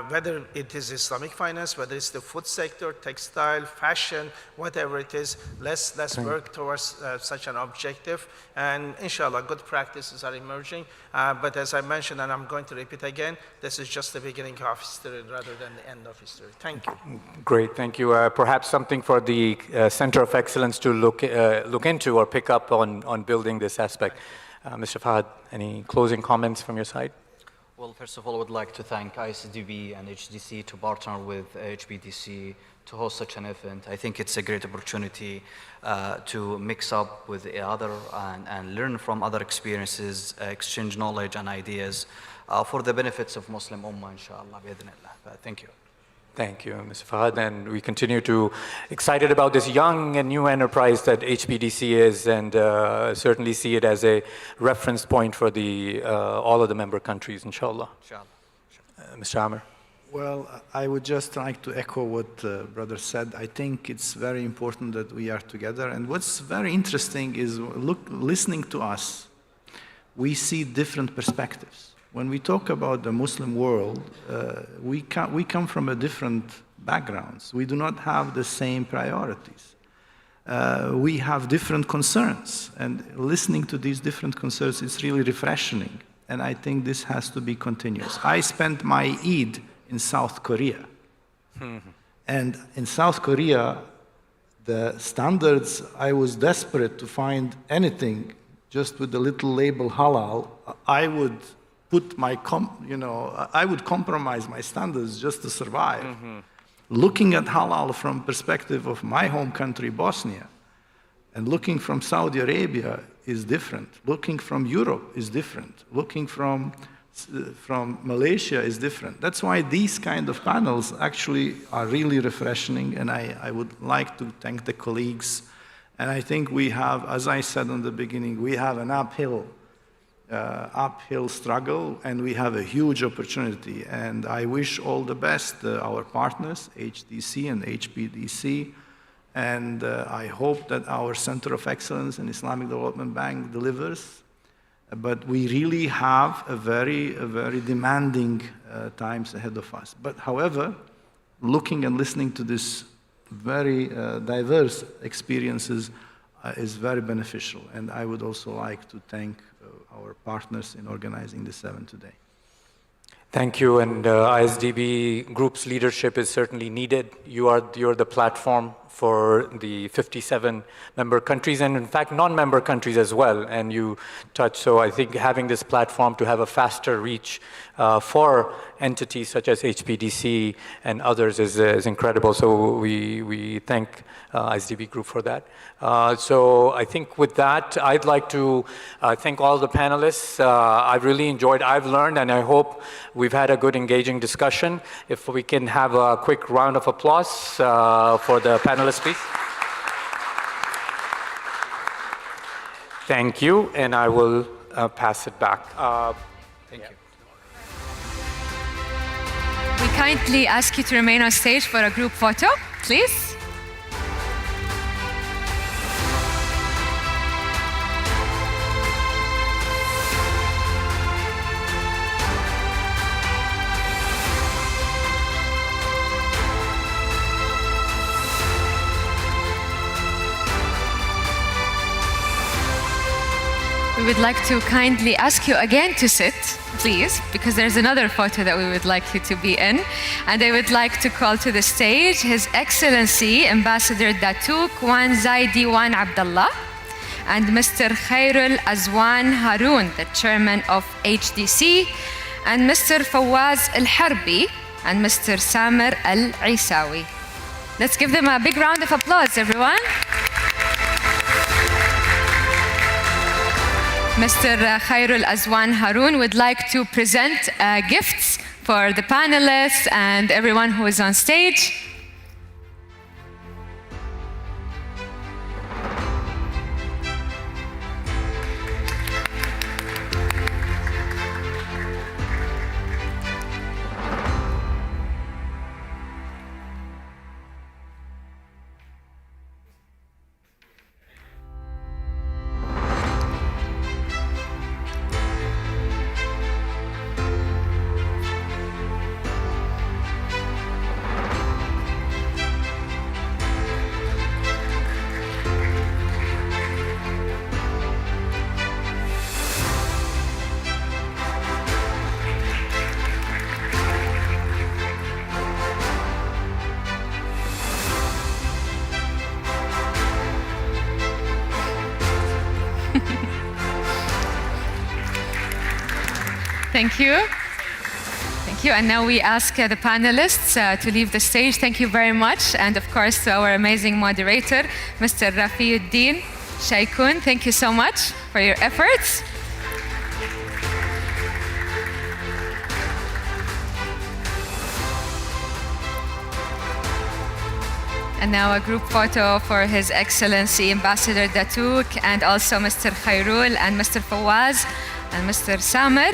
Whether it is Islamic finance, whether it's the food sector, textile, fashion, whatever it is, let's work towards such an objective, and inshallah good practices are emerging, but as I mentioned, and I'm going to repeat again, this is just the beginning of history rather than the end of history. Thank you.
Great, thank you. Perhaps something for the Center of Excellence to look into or pick up on building this aspect. Mr. Fahad, any closing comments from your side?
Well, first of all, I would like to thank ISDB and HDC to partner with HBDC to host such an event. I think it's a great opportunity to mix up with the other and learn from other experiences, exchange knowledge and ideas for the benefits of Muslim Ummah, inshallah, bi'idhnillah. Thank you.
Thank you, Mr. Fahad, and we continue to excited about this young and new enterprise that HBDC is, and certainly see it as a reference point for all of the member countries, inshallah. Mr. Amir.
Well, I would just like to echo what brother said. I think it's very important that we are together, and what's very interesting is listening to us, we see different perspectives. When we talk about the Muslim world, we come from a different backgrounds. We do not have the same priorities. We have different concerns, and listening to these different concerns is really refreshing, and I think this has to be continuous. I spent my Eid in South Korea, and in South Korea, the standards, I was desperate to find anything just with the little label halal. I would put I would compromise my standards just to survive. Looking at halal from perspective of my home country, Bosnia, and looking from Saudi Arabia is different. Looking from Europe is different. Looking from Malaysia is different. That's why these kind of panels actually are really refreshing, and I would like to thank the colleagues. And I think we have, as I said in the beginning, we have an uphill struggle, and we have a huge opportunity. And I wish all the best, our partners, HDC and HBDC, and I hope that our Center of Excellence and Islamic Development Bank delivers. But we really have a very demanding times ahead of us. But however, looking and listening to this very diverse experiences is very beneficial. And I would also like to thank our partners in organizing this event today.
Thank you, and ISDB Group's leadership is certainly needed. You're the platform for the 57 member countries, and in fact, non-member countries as well, and you touch. So I think having this platform to have a faster reach for entities such as HPDC and others is incredible. So we thank ISDB Group for that. So I think with that, I'd like to thank all the panelists. I've really enjoyed, I've learned, and I hope we've had a good engaging discussion. If we can have a quick round of applause for the panelists, please. Thank you, and I will pass it back. Thank you.
We kindly ask you to remain on stage for a group photo, please. We would like to kindly ask you again to sit, please, because there's another photo that we would like you to be in. And I would like to call to the stage His Excellency Ambassador Datuk Wan Zaidi Wan Abdullah and Mr. Khairul Azwan Haroon, the chairman of HDC, and Mr. Fawaz Al Harbi and Mr. Samer Al Isawi. Let's give them a big round of applause, everyone. Mr. Khairul Azwan Haroon would like to present gifts for the panelists and everyone who is on stage. Thank you. Thank you. And now we ask the panelists to leave the stage. Thank you very much. And of course, to our amazing moderator, Mr. Rafiuddin Shaikun. Thank you so much for your efforts. And now a group photo for His Excellency Ambassador Datuk and also Mr. Khairul and Mr. Fawaz and Mr. Samer.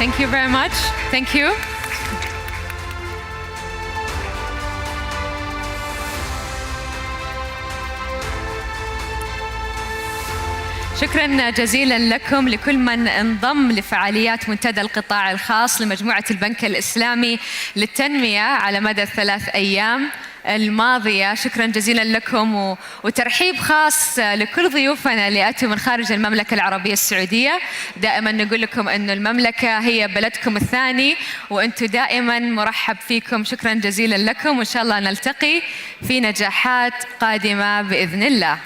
Thank you very much. Thank you. شكرا جزيلا لكم لكل من انضم لفعاليات منتدى القطاع الخاص لمجموعة البنك الإسلامي للتنمية على مدى ال3 أيام الماضية. شكرا جزيلا لكم وترحيب خاص لكل ضيوفنا اللي أتوا من خارج المملكة العربية السعودية. دائما نقول لكم أن المملكة هي بلدكم الثاني وأنتم دائما مرحب فيكم. شكرا جزيلا لكم وإن شاء الله نلتقي في نجاحات قادمة بإذن الله.